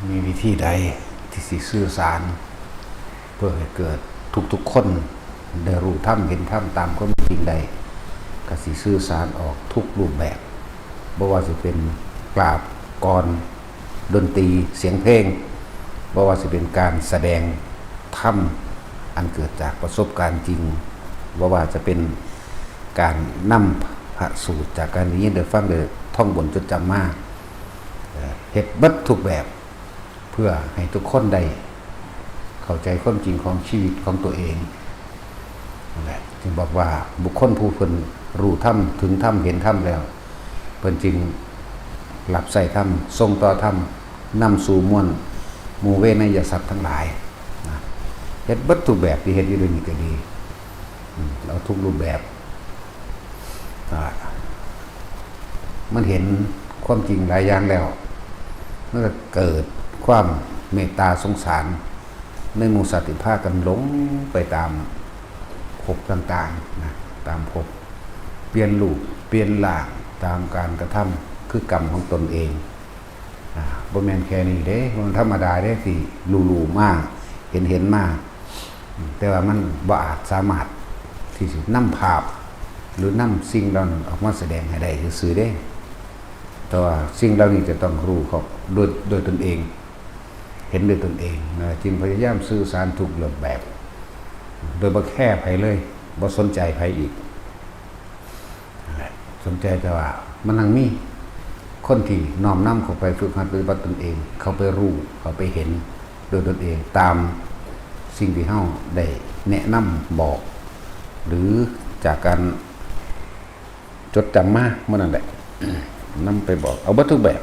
มีวิธีใดที่สิสื่อสารเพื่อให้เกิดทุกๆคนได้รู้ธรรมเห็นธรรมตามความจริงใดก็สิสื่อสารออกทุกรูปแบบบ่ว่าจะเป็นกราบกรดนตรีเสียงเพลงบ่ว่าจะเป็นการแสดงธรรมอันเกิดจากประสบการณ์จริงบ่ว่าจะเป็นการนำพระสูตรจากการนี้ได้ฟังได้ท่องบนจดจำมาเฮ็ดเบิดทุกแบบเพื่อให้ทุกคนได้เข้าใจความจริงของชีวิตของตัวเองนั่นแหละจึงบอกว่าบุคคลผู้เพิ่นรู้ธรรมถึงธรรมเห็นธรรมแล้วเพิ่นจึงรับใส่ธรรมทรงต่อธรรมนำสู่มวลหมู่เวนยสัตว์ทั้งหลายนะเฮ็ดเบิดทุกแบบที่เฮ็ดอยู่ด้วยนี่ก็ดีเราทุกรูปแบบมันเห็นความจริงหลายอย่างแล้วเมื่อเกิดความเมตตาสงสารในหมู่สัตว์ที่พากันหลงไปตามภพต่างๆนะตามภพเปลี่ยนรูปเปลี่ยนร่างตามการกระทำคือกรรมของตนเองบ่แม่นแค่นี้เด้มันธรรมดาเด้สิรู้ๆมากเห็นมากแต่ว่ามันบ่อาจสามารถที่จะนำภาพหรือนำสิ่งเหล่านั้นออกมาแสดงให้ได้ซื่อๆเด้แต่ว่าสิ่งเหล่านี้จะต้องรู้เขาโดยตนเองเห็นด้วยตนเองนะจึงพยายามสื่อสารทุกรูปแบบโดยบ่แค่ไผเลยบ่สนใจไผอีกสนใจแต่ว่ามันยังมีคนที่น้อมนำเข้าไปฝึกหัดปฏิบัติตนเองเข้าไปรู้เข้าไปเห็นโดยตนเองตามสิ่งที่เฮาได้แนะนำบอกหรือจากการจดจำมาเมื่อนั้นแหละนำไปบอกเอาเบิดทุกแบบ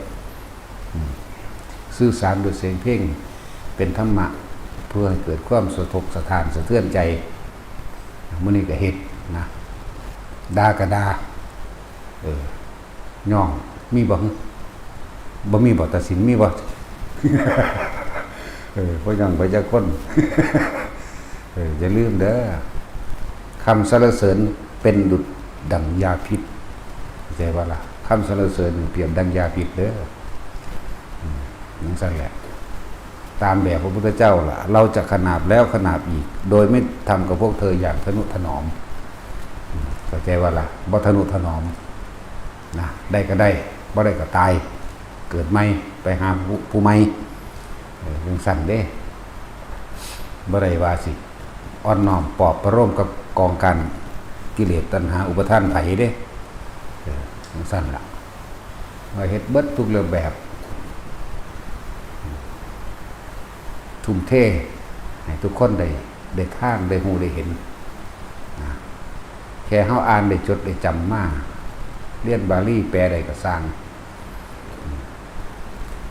สื่อสารด้วยเสียงเพลงเป็นธรรมะเพื่อให้เกิดความสะทกสะท้านสะเทือนใจมื้อนี้ก็เฮ็ดนะด่าก็ด่าย่องมีบ่มีบ่ตัดสินมีบ่บ่ย่องไปจักคนอย่าลืมเด้อคำสรรเสริญเป็นดุจดั่งยาพิษเข้าใจว่าล่ะคำสรรเสริญเปรียบดั่งยาพิษเด้อนั่นสั่นแหละตามแบบพระพุทธเจ้าล่ะเราจะขนาบแล้วขนาบอีกโดยไม่ทำกับพวกเธออย่างทนุถนอมเข้าใจว่าล่ะบ่ทนุถนอมนะได้ก็ได้บ่ได้ก็ตายเกิดใหม่ไปหาผู้ใหม่ยังสั่นเด้บ่ได้ว่าสิอ่อนน้อมปอบประโลมกับกองกันกิเลสตัณหาอุปทานไผเด้ยังสั่นล่ะว่าเฮ็ดเบิดทุกรูปแบบทุ่มเทให้ทุกคนได้ท่านได้ฮู้ได้เห็นนะแค่เฮาอ่านได้จดได้จำมาเรียนบาลีแปลได้ก็สร้าง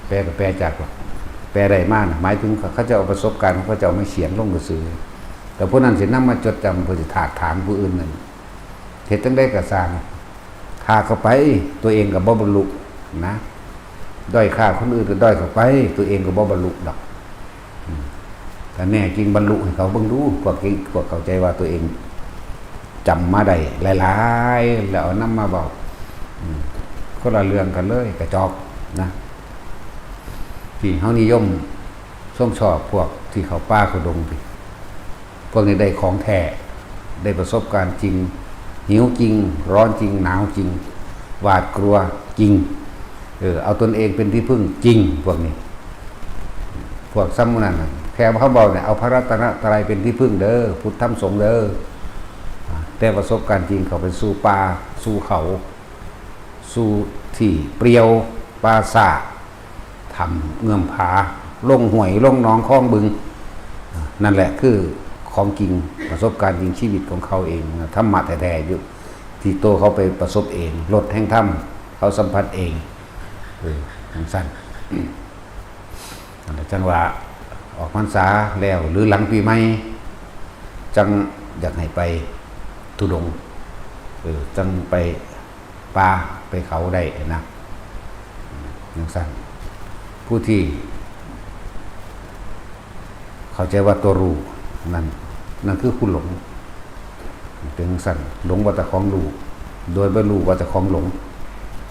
แปลก็แปลจากแปลได้มาหมายถึงเขาจะเอาประสบการณ์เขาจะเอาไม่เขียนลงกระสือแต่พวกนั้นสินำมาจดจำเพื่อสิถากถามผู้อื่นนั่นเฮ็ดจังได๋ก็สร้างค่าเข้าไปตัวเองก็บ่บรรลุนะด้อยค่าคนอื่นก็ด้อยเข้าไปตัวเองก็บ่บรรลุดอกแต่แน่จริงบรรลุให้เขาเบิ่งดูพวกเข้าใจว่าตัวเองจำมาได้หลายๆแล้วเอานำมาบอกคนละเรื่องกันเลยกระจอกนะที่เฮานิยมชอบพวกที่เขาป่าเขาดงพี่พวกนี้ได้ของแท้ได้ประสบการณ์จริงหิวจริงร้อนจริงหนาวจริงหวาดกลัวจริงเอาตนเองเป็นที่พึ่งจริงพวกนี้พวกซ้ำมื้อนั้นแค่เขาบอกเนี่ยเอาพระรัตนตรัยเป็นที่พึ่งเด้อพุทธธรรมสงฆ์เด้อแต่ประสบการณ์จริงเขาไปสู่ป่าสู่เขาสู่ที่เปลี่ยวป่าซ่าทำเงื่อมผาลงห้วยลงหนองคลองบึงนั่นแหละคือของจริงประสบการณ์จริงชีวิตของเขาเองธรรมะแท้ๆอยู่ที่โตเขาไปประสบเองรถแห่งธรรมเขาสัมผัสเองทั้งสั้นจังว่าออกพรรษาแล้วหรือหลังปีใหม่จังอยากให้ไปธุดงค์จังไปป่าไปเขาได้นะทั้งสั้นผู้ที่เข้าใจว่าตัวรู้นั่นคือคุณหลงเป็นสั้นหลงว่าแต่ของรู้โดยไม่รู้ว่าแต่ของหลง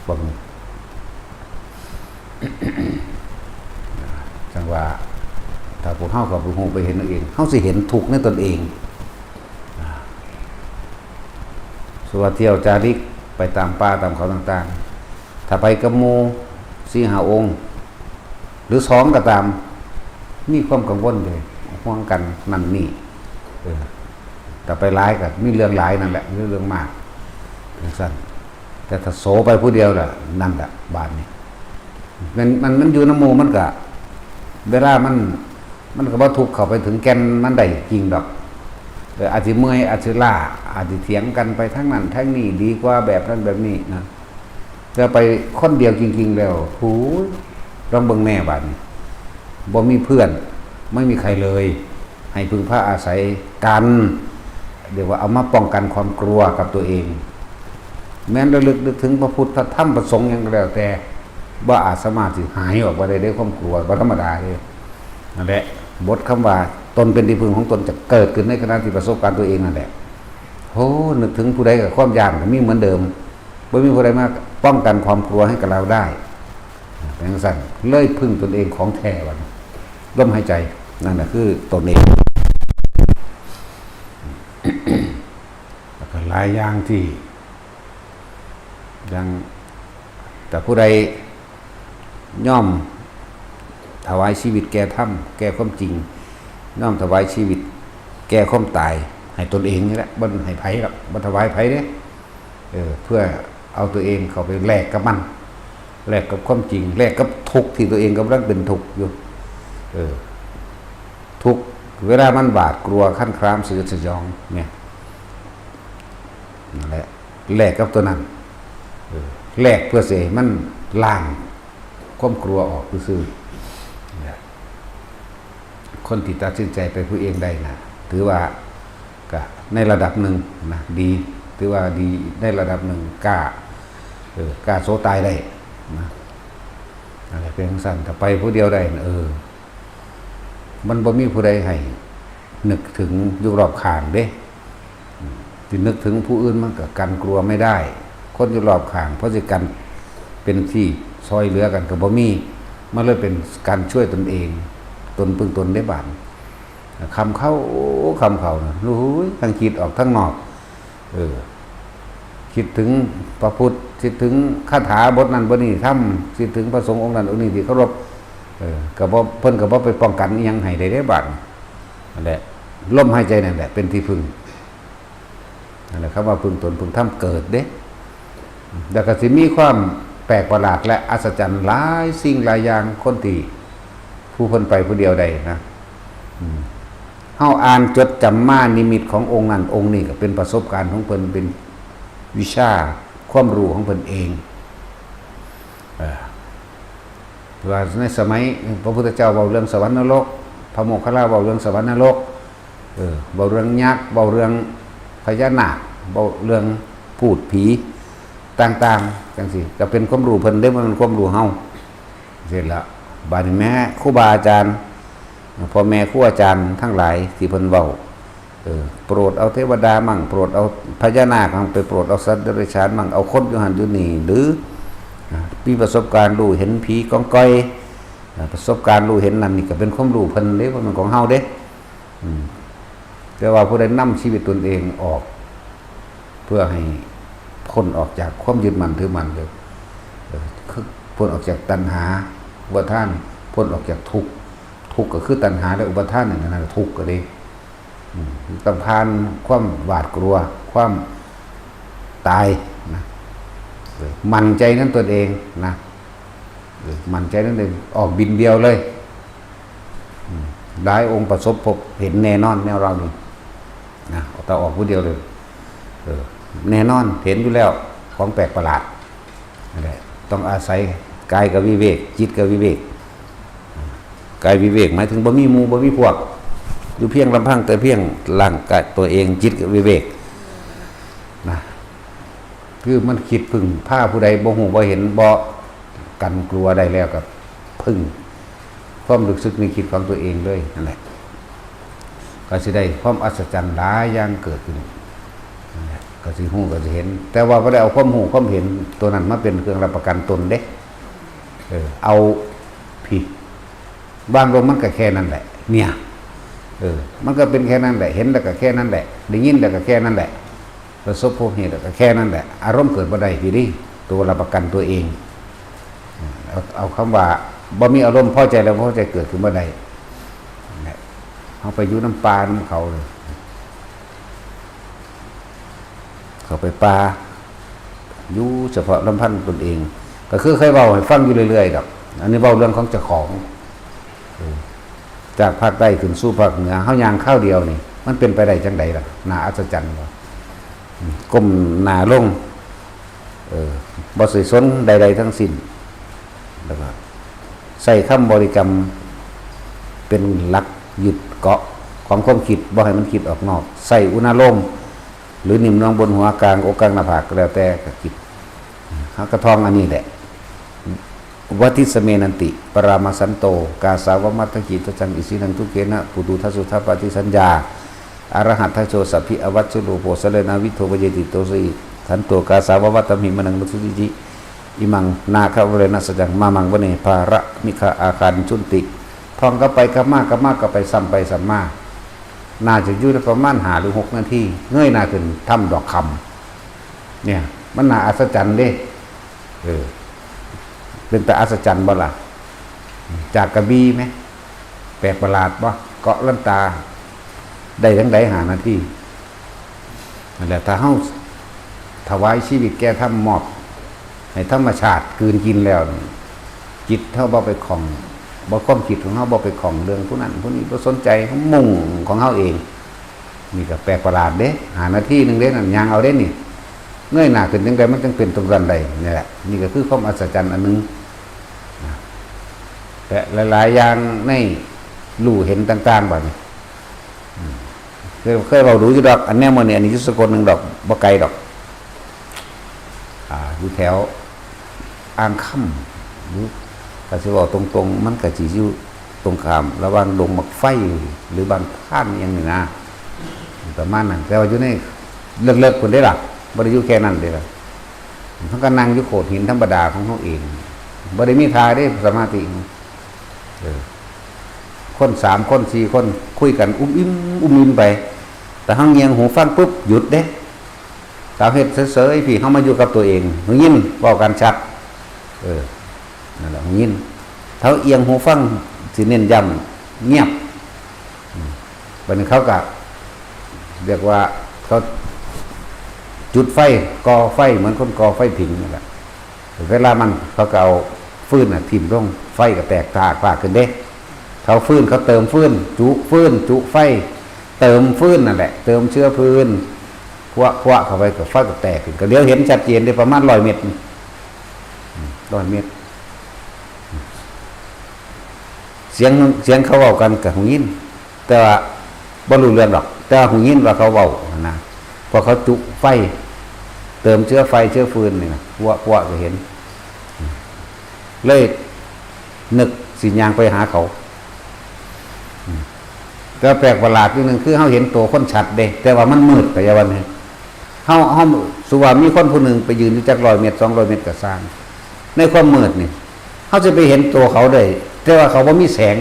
บอกนี้ ฉ ว่าถ้าพวกเฮากับพวกฮู้ไปเห็นเอาเองเฮาสิเห็นทุกข์ในตนเองส่วนเที่ยวจาริกไปตามป่าตามเขาต่างๆถ้าไปกับหมู่4-5 องค์หรือ2ก็ตามมีความกังวลเลยห่วงกันนั่นนี่แต่ไปหลายก็มีเรื่องหลายนั่นแหละเรื่องมากสั้นแต่ถ้าโสไปผู้เดียวล่ะนั่นแหละบาดนี้มันอยู่น้ำหมู่มันก็เวลามันก็บ่ทุกข์เข้าไปถึงแก่นมันได้จริงดอกอาจสิเมื่อยอาจสิล้าอาจสิเถียงกันไปทั้งนั้นทั้งนี้ดีกว่าแบบนั้นแบบนี้นะแต่ไปคนเดียวจริงๆแล้วหูลองเบิ่งแน่บาดนี้บ่มีเพื่อนไม่มีใครเลยให้พึ่งพาอาศัยกันเดี๋ยวว่าเอามาป้องกันความกลัวกับตัวเองแม้นระลึกนึกถึงพระพุทธธรรมประสงค์อย่างแล้วแต่ว่าอาจสามารถสิหายออกมาได้ความกลัวบ่ธรรมดาเลยนั่นแหละบทคำว่าตนเป็นที่พึ่งของตนจะเกิดขึ้นในขณะที่ประสบการณ์ตัวเองนั่นแหละโอ้นึกถึงผู้ใดกับความยากก็มีเหมือนเดิมบ่มีผู้ใดมาป้องกันความกลัวให้กับเราได้เป็นสั่นเลยพึ่งตนเองของแท้วันลมหายใจนั่นแหละคือตนเองแล้วก็หลายอย่างที่ยังแต่ผู้ใดย่อมถวายชีวิตแก่ธรรมแก่ความจริงย่อมถวายชีวิตแก่ความตายให้ตนเองนี่แหละบ่ให้ไผหรอกบ่ถวายไผเด้เพื่อเอาตัวเองเข้าไปแลกกับมันแลกกับความจริงแลกกับทุกข์ที่ตัวเองกำลังเป็นทุกข์อยู่ทุกเวลามันบาดกลัวขั้นครามสยดสยองเนี่ยนั่นแหละแลกกับตัวนั้นแลกเพื่อเสมันล้างความกลัวออกซื่อคนที่ตัดสินใจไปผู้เองได้นะถือว่าก็ในระดับหนึ่งนะดีถือว่าดีในระดับหนึ่งกล้าโซตายได้นะอะไรเป็นสั้นแต่ไปผู้เดียวได้มันบ่มีผู้ใดให้นึกถึงอยู่รอบข้างเด้ที่นึกถึงผู้อื่นมันก็กันกลัวไม่ได้คนอยู่รอบข้างเพราะสิกันเป็นที่ซอยเหลือกันก็บ่มีมันเลยเป็นการช่วยตนเองตนพึ่งตนได้บาดคำเข้านะรู้ทั้งคิดออกทั้งนอกคิดถึงพระพุทธคิดถึงคาถาบทนั้นบทนี้ทำคิดถึงพระสงฆ์องค์นั้นองค์นี้ที่เคารพก็บ่เพิ่นก็บ่ไปป้องกันอีหยังให้ได้บาดนั่นแหละลมหายใจนั่นแหละเป็นที่พึ่งนั่นแหละคำว่าพึ่งตนพึ่งธรรมเกิดเด้แล้วก็สิมีความแปลกประหลาดและอัศจรรย์หลายสิ่งหลายอย่างคนที่ผู้เพิ่นไปผู้เดียวใดนะเฮาอ่านจดจำมานิมิตขององค์นั้นองค์นี้ก็เป็นประสบการณ์ของเพิ่นเป็นวิชาความรู้ของเพิ่นเองว่าในสมัยพระพุทธเจ้าเว้าเรื่องสวรรค์นรกพระโมคคัลลาเว้าเรื่องสวรรค์นรกเว้าเรื่องยักษ์เว้าเรื่องพญานาคเว้าเรื่องพูดผีต่างๆจังซี่ก็เป็นความรู้เพิ่นได้บ่เป็นความรู้เฮาเสร็จแล้วบาดนี้แม่ครูบาอาจารย์พ่อแม่ครูอาจารย์ทั้งหลายที่เพิ่นเว้าโปรดเอาเทวดามั่งโปรดเอาพญานาคมั่งไปโปรดเอาสัตว์เดรัจฉานมั่งเอาคนอยู่หันอยู่นี่หรือมีประสบการณ์รู้เห็นผีกองก้อยประสบการณ์รู้เห็นนั่นนี่ก็เป็นความรู้เพิ่นเด้บ่แม่นของเฮาเด้แต่ว่าผู้ใดนำชีวิตตนเองออกเพื่อให้พ้นออกจากความยึดมั่นถือมั่นเลยพ้นออกจากตัณหาอุปาทานพ้นออกจากทุกข์ก็คือตัณหาและอุปาทานนั่นน่ะทุกข์ก็ดีต้องผ่านความหวาดกลัวความตายนะมั่นใจนั้นตนเองนะมั่นใจนั้นเองออกบินเดียวเลยหลายองค์ประสบพบเห็นแน่นอนแนวเรานี่นะแต่ออกผู้เดียวเลยแน่นอนเห็นอยู่แล้วของแปลกประหลาดนั่นแหละต้องอาศัยกายกับวิเวกจิตกับวิเวกกายวิเวกหมายถึงบ่มีหมู่บ่มีพวกอยู่เพียงลำพังแต่เพียงร่างกายตัวเองจิตกับวิเวกนะคือมันคิดพึ่งผ้าผู้ใดบ่ฮู้บ่เห็นบ่กันกลัวได้แล้วกับพึ่งความรู้สึกนึกคิดของตัวเองเลยนั่นแหละก็สิได้ความอัศจรรย์หลายอย่างเกิดขึ้นก็สิฮู้ก็สิเห็นแต่ว่าบ่ได้เอาความฮู้ความเห็นตัวนั้นมาเป็นเครื่องรับประกันตนเด้เอาผิด วางลงมันก็แค่นั้นแหละเนี่ยมันก็เป็นแค่นั้นแหละเห็นแล้วก็แค่นั้นแหละได้ยินแล้วก็แค่นั้นแหละประสบพบเหตุแล้วก็แค่นั้นแหละอารมณ์เกิดบ่ได้พี่ดิตัวเราประกันตัวเองเอาคำว่าบ่มีอารมณ์พอใจแล้วพอใจเกิดขึ้นบ่ได้เขาไปอยู่น้ำปลาน้ำเขาเลยเขาไปปลาอยู่เฉพาะลำพันธ์ตนเองก็คือเคยเบาให้ฟังอยู่เรื่อยๆครับอันนี้เบาเรื่องของเจ้าของจากภาคใต้ขึ้นสู่ภาคเหนือเฮายางข้าวเดียวนี่มันเป็นไปได้จังใดล่ะน่าอัศจรรย์บ่ก้มหน้าลงบ่สิสนใดๆทั้งสิ้นแล้วก็ใส่คำบริกรรมเป็นหลักยึดเกาะของความคิดบ่ให้มันคิดออกนอกใส่อุณาโลมหรือนิ่มนองบนหัวกลางอกกลางหน้าผากก็แล้วแต่ก็คิดเฮากระท่องอันนี้แหละวัติสเมนันติปรามาสันโตกาสาวมัตถกิตจังอิสินังทุเกนะปุตุทัสสุทัปปฏิสัญญาอรหัตถโชสัพพิอวัชชุโลโภสเลนะวิโทวเยติโตสีทันโตกาสาววัตตมิมนังมุสุติจิอิมังนาคาวเรนะสจังมามังวเนภาระมิฆาอาคารชุนติท่องก็ไปก็มากก็ไปซ้ำไปซ้ำมาน่าจะอยู่ได้ประมาณ5 หรือ 6 นาทีเงยหน้าขึ้นทำดอกคำเนี่ยมันน่าอัศจรรย์เด้เป็นแต่อัศจรรย์บ่ล่ะจากกระบี่ไหมแปลกประหลาดบ่เกาะลันตาได้ทั้งใด5 นาทีนั่นแหละถ้าเฮาถวายชีวิตแก่ทำมอบให้ธรรมชาติกืนกินแล้วจิตเฮาบ่ไปของบ่ความคิดของเฮาบ่ไปของเรื่องผู้นั้นผู้นี้บ่สนใจของมุ่งของเฮาเองนี่ก็แปลกประหลาดเด้5 นาทีนึงเด้นั่นยางเอาเด้นี่เงยหน้าขึ้นจังไดมันจึงเป็นตรงกันใดนี่แหละนี่ก็คือความอัศจรรย์อันนึงแต่หลายๆอย่างในรู้เห็นต่างๆบัดนี้เคยเว้าดูอยู่ดอกอันแนวมื้อนี้อันนี้อยู่สกลนึงดอกบ่ไกลดอกอยู่แถวอ่างค่ำหรือก็สิเว้าตรงๆมันก็สิอยู่ตรงข้ามระหว่างดงมักไฟหรือบางท่านอย่างนี้นะประมาณนั้นแต่ว่าอยู่ในเลิกๆพุ่นได้ล่ะบ่ได้อยู่แค่นั้นเด้ล่ะเฮาก็นั่งอยู่โขดหินธรรมดาของเฮาเองบ่ได้มีทาเด้สมาธิคน3 คน 4 คนคุยกันอุ้มอิ่มไปแต่เฮาเงียงหูฟังปุ๊บหยุดเด้สาวเฮ็ดเสยๆพี่เฮามาอยู่กับตัวเองหูยินเว้ากันชัดนั่นแหละหูยินเฮาเอียงหูฟังสิเน้นย้ำเงียบบัดนี้เขาก็เรียกว่าเขาจุดไฟก่อไฟเหมือนคนก่อไฟผิงนั่นแหละเวลามันเขาก็เอาฟืนทิ่มลงไฟก็แตกพากขึ้นเด้เขาฟืนเขาเติมฟืนจุฟืนจุไฟเติมฟืนนั่นแหละเติมเชื้อฟืนคว้าเข้าไปกับไฟก็แตกขึ้นก็เดี๋ยวเห็นชัดเจนได้ประมาณ100 เมตร100 เมตรเสียงเขาเว้ากันกับหูยินแต่ว่าบ่รู้เรื่องหรอกแต่หูยินว่าเขาเว้านะพอเขาจุไฟเติมเชื้อไฟเชื้อฟืนนี่นะคว้าก็เห็นเลยนึกสิย่างไปหาเขาก็แปลกประหลาดนิดนึงคือเฮาเห็นตัวคนชัดเด้แต่ว่ามันมืดไปอย่างนั้นเฮาสุว่ามีคนผู้หนึ่งไปยืนอยู่จัก100 เมตร200 เมตรก็สร้างในความมืดนี่เฮาจะไปเห็นตัวเขาได้แต่ว่าเขาบ่มีแสง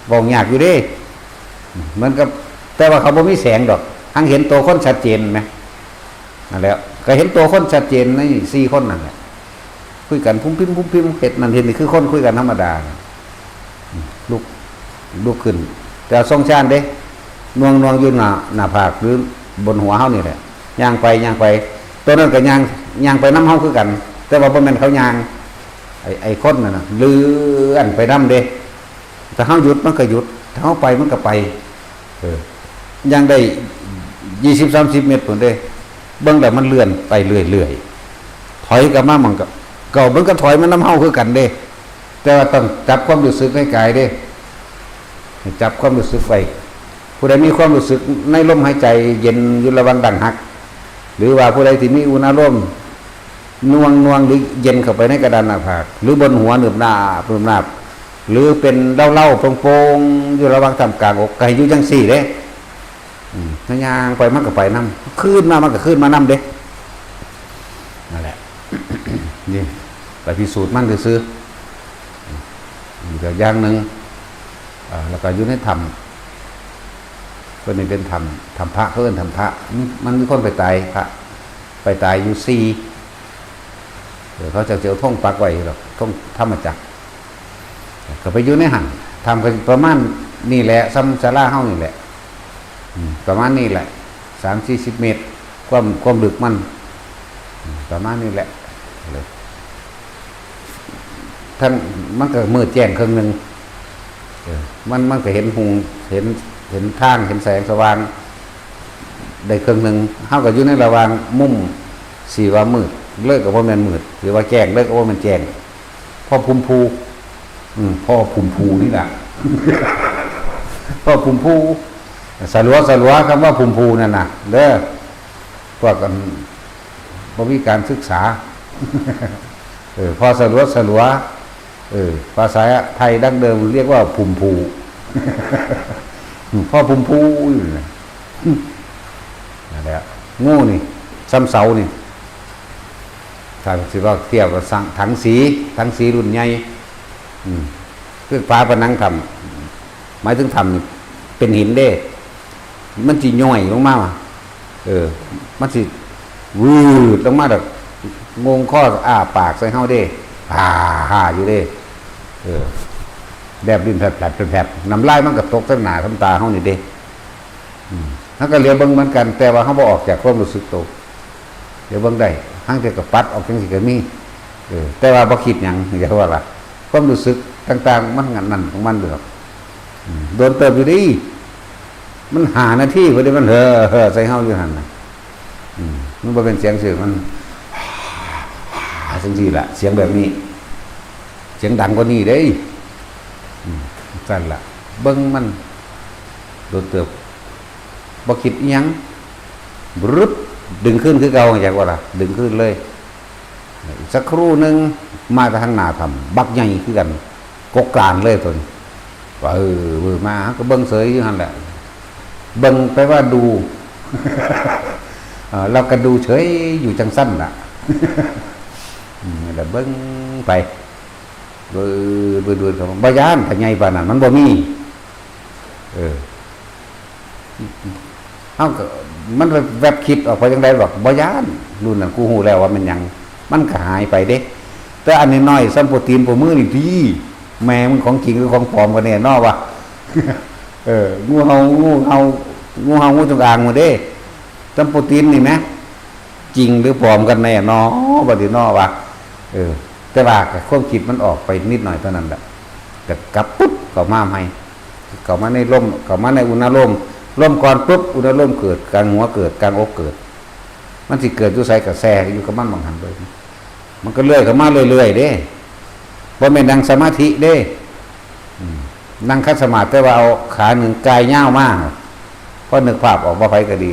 บ่ยากอยู่เด้มันก็แต่ว่าเขาบ่มีแสงดอกทั้งเห็นตัวคนชัดเจนมั้ยนั่นแหละก็เห็นตัวคนชัดเจนใน4 คนนั่นแหละคุยกันพุ่มพิมเฮ็ดนั่นเห็นนี่คือคนคุยกันธรรมดาลุกขึ้นแต่ทรงชาญเด้นวงอยู่หน้าผากหรือบนหัวเฮานี่แหละย่างไปตัวนั้นก็ย่างไปนำเฮาคือกันแต่ว่าบ่แม่นเขาย่างไอ้คนนั่นน่ะเลื่อนไปนำเด้ถ้าเฮาหยุดมันก็หยุดถ้าเฮาไปมันก็ไปย่างได้20-30 เมตรพุ่นเด้เบิ่งแล้วมันเลื่อนไปเรื่อยๆถอยกลับมามันก็มันก็ถอยมันนำเฮาคือกันเด้แต่ว่าต้องจับความรู้สึกในกายเด้จับความรู้สึกไว้ผู้ใดมีความรู้สึกในลมหายใจเย็นอยู่ระหว่างดังหักหรือว่าผู้ใดที่มีอุณหภูมินวงหรือเย็นเข้าไปในกระดานหน้าผากหรือบนหัวหนึบหน้าหรือเป็นเล่าๆโปร่งๆอยู่ระหว่างท่ามกลางอกไก่อยู่จังซี่เด้ย่างไปมันก็ไปนำขึ้นมามันก็ขึ้นมานำเด้นั่นแหละนี่ไปพิสูจน์มันซื่อ อีกอย่างหนึ่งแล้วก็อยู่ในธรรมคนนี้เป็นธรรมพระเพื่อนธรรมพระมันมีคนไปตายพระไปตายอยู่ซีเดี๋ยวเขาจะเจอท่องปักไว้หรอกท่องธรรมจักรก็ไปอยู่ในหันทำกันประมาณนี่แหละซ้ำศาลาเฮ้านี่แหละประมาณนี้แหละ30-40 เมตรความลึกมันประมาณนี้แหละเลยท่านมันก็มืดแจ้งครึ่งหนึ่งมันก็เห็นหุงเห็นทางเห็นแสงสว่างได้ครึ่งหนึ่งเฮาก็อยู่ในระหว่างมุมสีว่ามืดเลิกกับว่ามันมืดหรือว่าแจ้งเลิกกับว่ามันแจ้งพ่อภูมิภูพ่อภูมิภูนี่แหละ พ่อภูมิภูสลัวคำว่าภูมิภูนั่นน่ะเด้อพวกกันบ่มีการศึกษาพอสลัวภาษาไทยดั้งเดิมเรียกว่าภูมิภู พ่อภูมิภูนั่นแหละงูนี่ซ้ำเสานี่ถ้าสิว่าเทียบกับถังสีรุ่นใหญ่คือฟ้าผนังทำหมายถึงทำนี่เป็นหินเด้มันจีย่อยลงมามันสิวืดลงมาแบบงงข้อปากใส่เฮาเด้ฮ่าอยู่เด้แบบดินแผลบน้ำลายมันก็ตกทั้งหน้าทั้งตาเฮานี่เด้เขาก็เรียกเบิ่งเหมือนกันแต่ว่าเขาบ่ออกจากความรู้สึกตัวเดี๋ยวเบิ่งได้ห้างแต่ก็ปัดออกจังสิก็มีแต่ว่าบ่คิดหยังอย่าว่าล่ะความรู้สึกต่างๆมันงั้นนั่นของมันเด้อโดนเติบอยู่ดิมัน5 นาทีพอดีมันใส่เฮาอยู่หั่นน่ะมันบ่เป็นเสียงซื่อมันจังซี่ล่ะเสียงแบบนี้เสียงดังกว่านี้เด้สั่นล่ะเบิ่งมันโดนเติบบ่คิดอีหยังรึบดึงขึ้นคือเก่าอย่างว่าล่ะดึงขึ้นเลยสักครู่นึงมาทางหน้าทำบักใหญ่คือกันกกกลานเลยตัวนี้ว่ามาก็เบิ่งเสยอยู่หั่นแหละเบิ่งไปว่าดู เราก็ดูเฉยอยู่จังสั้นน่ะ แล้วเบิ่งไปเบิ่งของบ่ย่านถ้าใหญ่ปานนั้นมันบ่มีเฮาก็มันแวบคิดออกไปจังได๋บอกบ่ย่านรุ่นนั้นกูฮู้แล้วว่ามันหยังมันก็หายไปเด้แต่อันนี้น้อยซัมโปรตีนบ่มือนี่ดีแม่มึงของจริงหรือของปลอมกันแน่นอวะ งูเห่างูจงอางหมดเด้ซัมโปรตีนนี่แหมจริงหรือปลอมกันแน่นอบ่ดีนอวะแต่ว่าความคิดมันออกไปนิดหน่อยเท่านั้นแหละแต่กลับปุ๊บเข้ามาใหม่เข้ามาในลมเข้ามาในอุณหภูมิลมก่อนปุ๊บอุณหภูมิเกิดกลางหัวเกิดกลางอกเกิดมันสิเกิดอยู่ไสกับแซ่อยู่กับมันบางหันเลยมันก็เลื่อยเข้ามาเรื่อยๆเด้บ่แม่นนั่งสมาธิเด้นั่งคัดสมาธิแต่ว่าเอาขาหนึ่งกายยาวมากพอนึกภาพออกบ่ไผก็ดี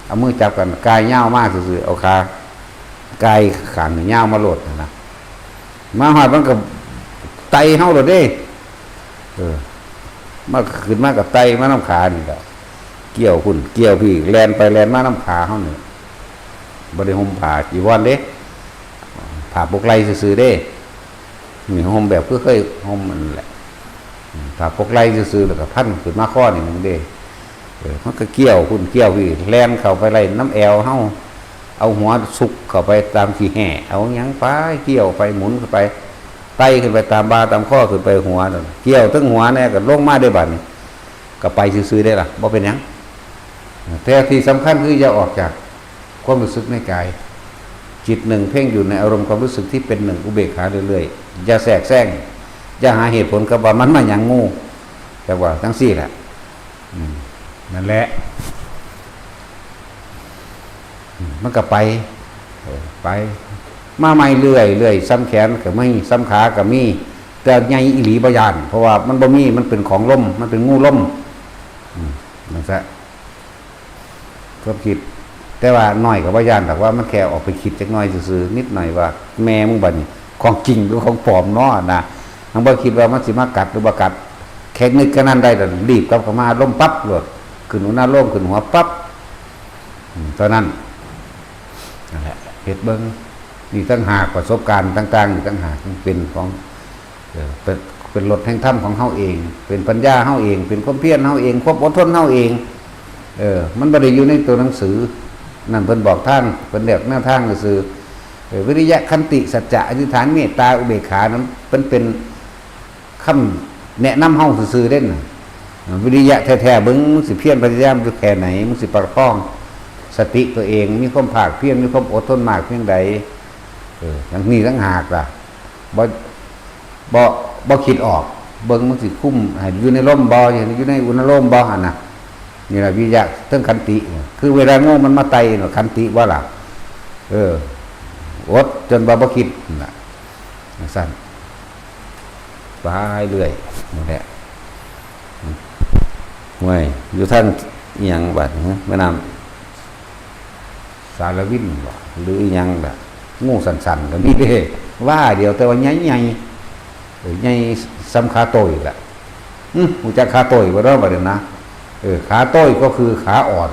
เอามือจับกันกายยาวมากซื่อๆเอาขากายขางยาวมาโลดนะมาหอดมันก็ไตเฮาโลดเด้มาขึ้นมากับไตมาน้ำขานี่แหละเกี่ยวคุณเกี่ยวพี่แลนไปแลนมาน้ำขาเฮานี่บ่ได้ห่มผ้าจีวรเด้ผ้าปกไหล่ซื่อๆเด้นี่ห่มแบบคือเคยห่มมันแหละผ้าปกไหล่ซื่อๆแล้วก็พันขึ้นมาข้อนี่นึงเด้มันก็เกี่ยวคุณเกี่ยวพี่แลนเข้าไปไล่น้ำแอวเฮาเอาหัวสุกเข้าไปตามขี้แห่เอาหยังไปเกี่ยวไปหมุนเข้าไปไต่ขึ้นไปตามบ่าตามข้อขึ้นไปหัวเกี่ยวทั้งหัวเนี่ยก็ลงมาได้บัดนี้ก็ไปซื่อๆได้ล่ะบ่เป็นหยังแต่ที่สำคัญคืออย่าออกจากความรู้สึกในกายจิตหนึ่งเพ่งอยู่ในอารมณ์ความรู้สึกที่เป็นหนึ่งอุเบกขาเรื่อยๆอย่าแทรกแซงอย่าหาเหตุผลกับว่ามันมาหยังงูแต่ว่าทั้งสี่แหละนั่นแหละมันก็ไปมาใหม่เรื่อยซ้ำแขนก็ไม่ซ้ำขาก็มีแต่ใหญ่อีหลีบ่ยานเพราะว่ามันบ่มีมันเป็นของล่มมันเป็นงูล่มนั่นซะก็คิดแต่ว่าน้อยกับบ่ยานแต่ว่ามันแค่ออกไปคิดจักหน่อยซื่อๆนิดหน่อยว่าแม่มึงบัดนี้ของจริงหรือของปลอมเนาะนะทั้งบ่คิดว่ามันสิมากัดหรือบ่กัดแค่นึกกันนั้นได้แล้วรีบกลับเข้ามาล่มปั๊บโลดขึ้นหัวหน้าล่มขึ้นหัวปั๊บตอนนั้นนั่นแหละเฮ็ดเบิ่งนี่ตั้งหากประสบการณ์ต่างๆนี่ตั้งหากเป็นของ เป็นรถแห่งธรรมของเฮาเอง เป็นปัญญาเฮาเอง เป็นความเพียรเฮาเองความอดทนเฮาเองมันบ่ได้อยู่ในตัวหนังสือนั่นเพิ่นบอกทางเพิ่นเรียกแนวทางก็คือวิริยะขันติสัจจะอธิษฐานเมตตาอุเบกขานั้นเป็นคำแนะนำเฮาซื่อๆเด่นวิริยะแท้ๆเบิ่งสิเพียรพยายามอยู่แค่ไหนมันสิประคองสติตัวเองมีความภาคเพียรมีความอดทนมากเพียงใดอย่างนี้ต่างหากล่ะบ่คิดออกเบิ่งมันสิคุ้มให้อยู่ในร่มบ่อยู่ในอุณหภูมิบ่หั่นน่ะนี่ล่ะวิริยะเทิงขันติคือเวลาโง่มันมาไต่เนาะขันติบ่ล่ะอดจนบ่คิดน่ะสั่นไปเรื่อยนั่นแหละห่วยอยู่ท่านอีหยังบัดแม่น้ำสารวินบ่หรืออีหยังล่ะงูสั่นๆก็มีเด้ว่าเดียวแต่ว่าใหญ่ใหญ่สำขาโตยล่ะรู้จักขาโตยบ่เนาะบัดนี้นะขาโต้ยก็คือขาอ่อน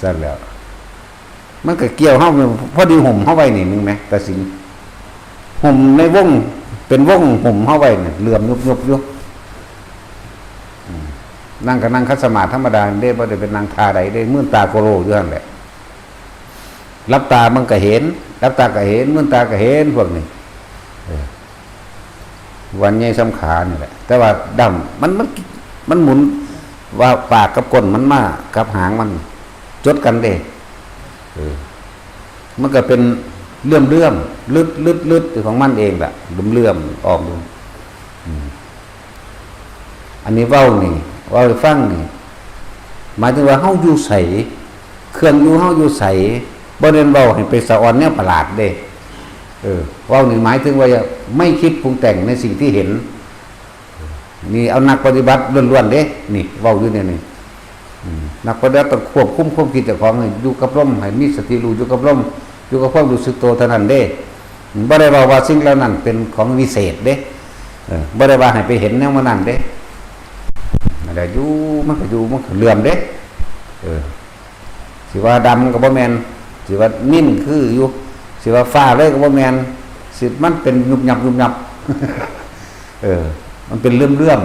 สั่นแล้วมันก็เกี่ยวเฮาพอดีห่มเฮาไว้นี่นึงไหมแต่สิห่มในวงเป็นวงห่มเฮาไว้เนี่ยเหลื่อมยุบๆอยู่นั่งก็นั่งคัสมาธิธรรมดาได้บ่ได้เป็นนั่งทาใดได้มื่นตาโกโลอยู่นั่นแหละรับตามันก็เห็นรับตาก็เห็นมื่นตาก็เห็นพวกนี้วันใหญ่สำขานี่แหละแต่ว่าดำมันหมุนว่าปากกับก้นมันมากับหางมันจดกันเด้มันก็เป็นเลื่อมลึดของมันเองแหละเลื่อมออกดูอันนี้เว้านี่เว้าให้ฟังนี่หมายถึงว่าเฮาอยู่ใสเครื่องอยู่เฮาอยู่ใสบ่ได้เว้าให้ไปสะออนแนวประหลาดเด้เว้านี่หมายถึงว่าไม่คิดปรุงแต่งในสิ่งที่เห็นนี่เอานักปฏิบัติล้วนๆเด้นี่เว้าอยู่เนี่ยนี่นักปฏิบัติต้องควบคุมความคิดเจ้าของให้อยู่กับลมให้มีสติรู้อยู่กับลมอยู่กับความรู้สึกตัวเท่านั้นเด้บ่ได้ว่าสิ่งเหล่านั้นเป็นของวิเศษเด้บ่ได้ว่าให้ไปเห็นแนวมันนั้นเด้มันก็อยู่มันก็เหลื่อมเด้สิว่าดำก็บ่แม่นสิว่านิ่มคืออยู่สิว่าฟ้าเลยก็บ่แม่นสิมันเป็นยุบยับมันเป็นเลื่อม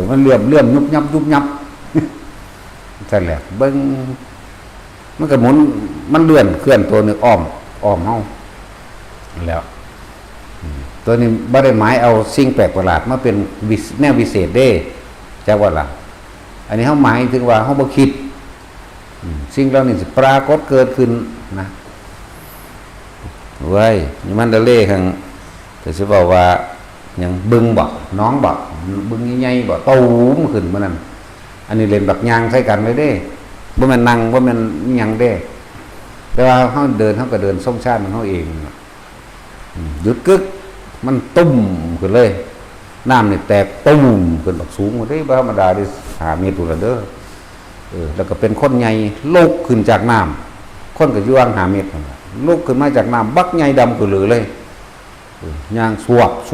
มันเลื่อมยุบยับใช่แหละเบิ่งมันก็หมุนมันเลื่อนเคลื่อนตัวนึงอ้อมเฮาแล้วตัวนี้บ่ได้หมายเอาสิ่งแปลกประหลาดมาเป็นแนววิเศษเด้จักว่าล่ะอันนี้เฮาหมายถึงว่าเฮาบ่คิดสิ่งเหล่านี้สิปรากฏเกิดขึ้นนะเว้ยนี่มันเล่ข้างแต่สิบอกว่ายังบึงบ่น้องบ่บึงใหญ่ๆบ่ตูมขึ้นมานั่นอันนี้เล่นบักยางใส่กันเลยเด้บ่แม่นนั่งบ่แม่นหยังเด้แต่ว่าเฮาเดินเฮาก็เดินส่งชาติของเฮาเองหยุดกึกมันตุ้มขึ้นเลยน้ำนี่แตกตุ้มขึ้นบักสูงเด้บ่ธรรมดาได้5 เมตรละเด้อแล้วก็เป็นคนใหญ่ลุกขึ้นจากน้ำคนก็อยู่ห่าง5 เมตรลุกขึ้นมาจากน้ำบักใหญ่ดำขึ้นเลยย่างส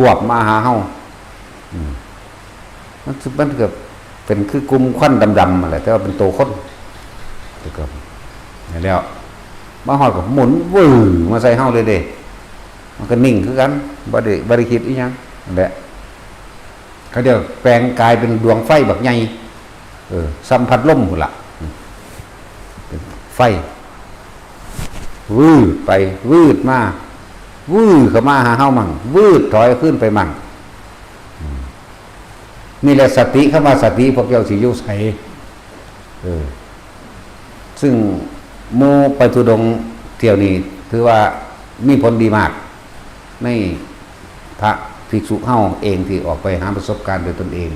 วบมาหาเฮามันเกือบเป็นคือกลุ่มควันดำๆอะไรแต่ว่าเป็นโตคนเกือบแล้วมาหอดกับหมุนวื้อมาใส่เฮาเลยเด้มันก็นิ่งคือกันบ่ได้คิดอีหยังนั่นแหละเขาเดี๋ยวแปลงกายเป็นดวงไฟบักใหญ่สัมผัสลมพุ่นล่ะเป็นไฟวืดไปวืดมาวืดเข้ามาหาเฮามั่งวืดถอยขึ้นไปมั่งนี่แหละสติเข้ามาสติพวกเจ้าสิอยู่ไสซึ่งโมไปทุดงเที่ยวนี้ถือว่ามีผลดีมากในพระภิกษุเฮาเองที่ออกไปหาประสบการณ์โดยตนเอง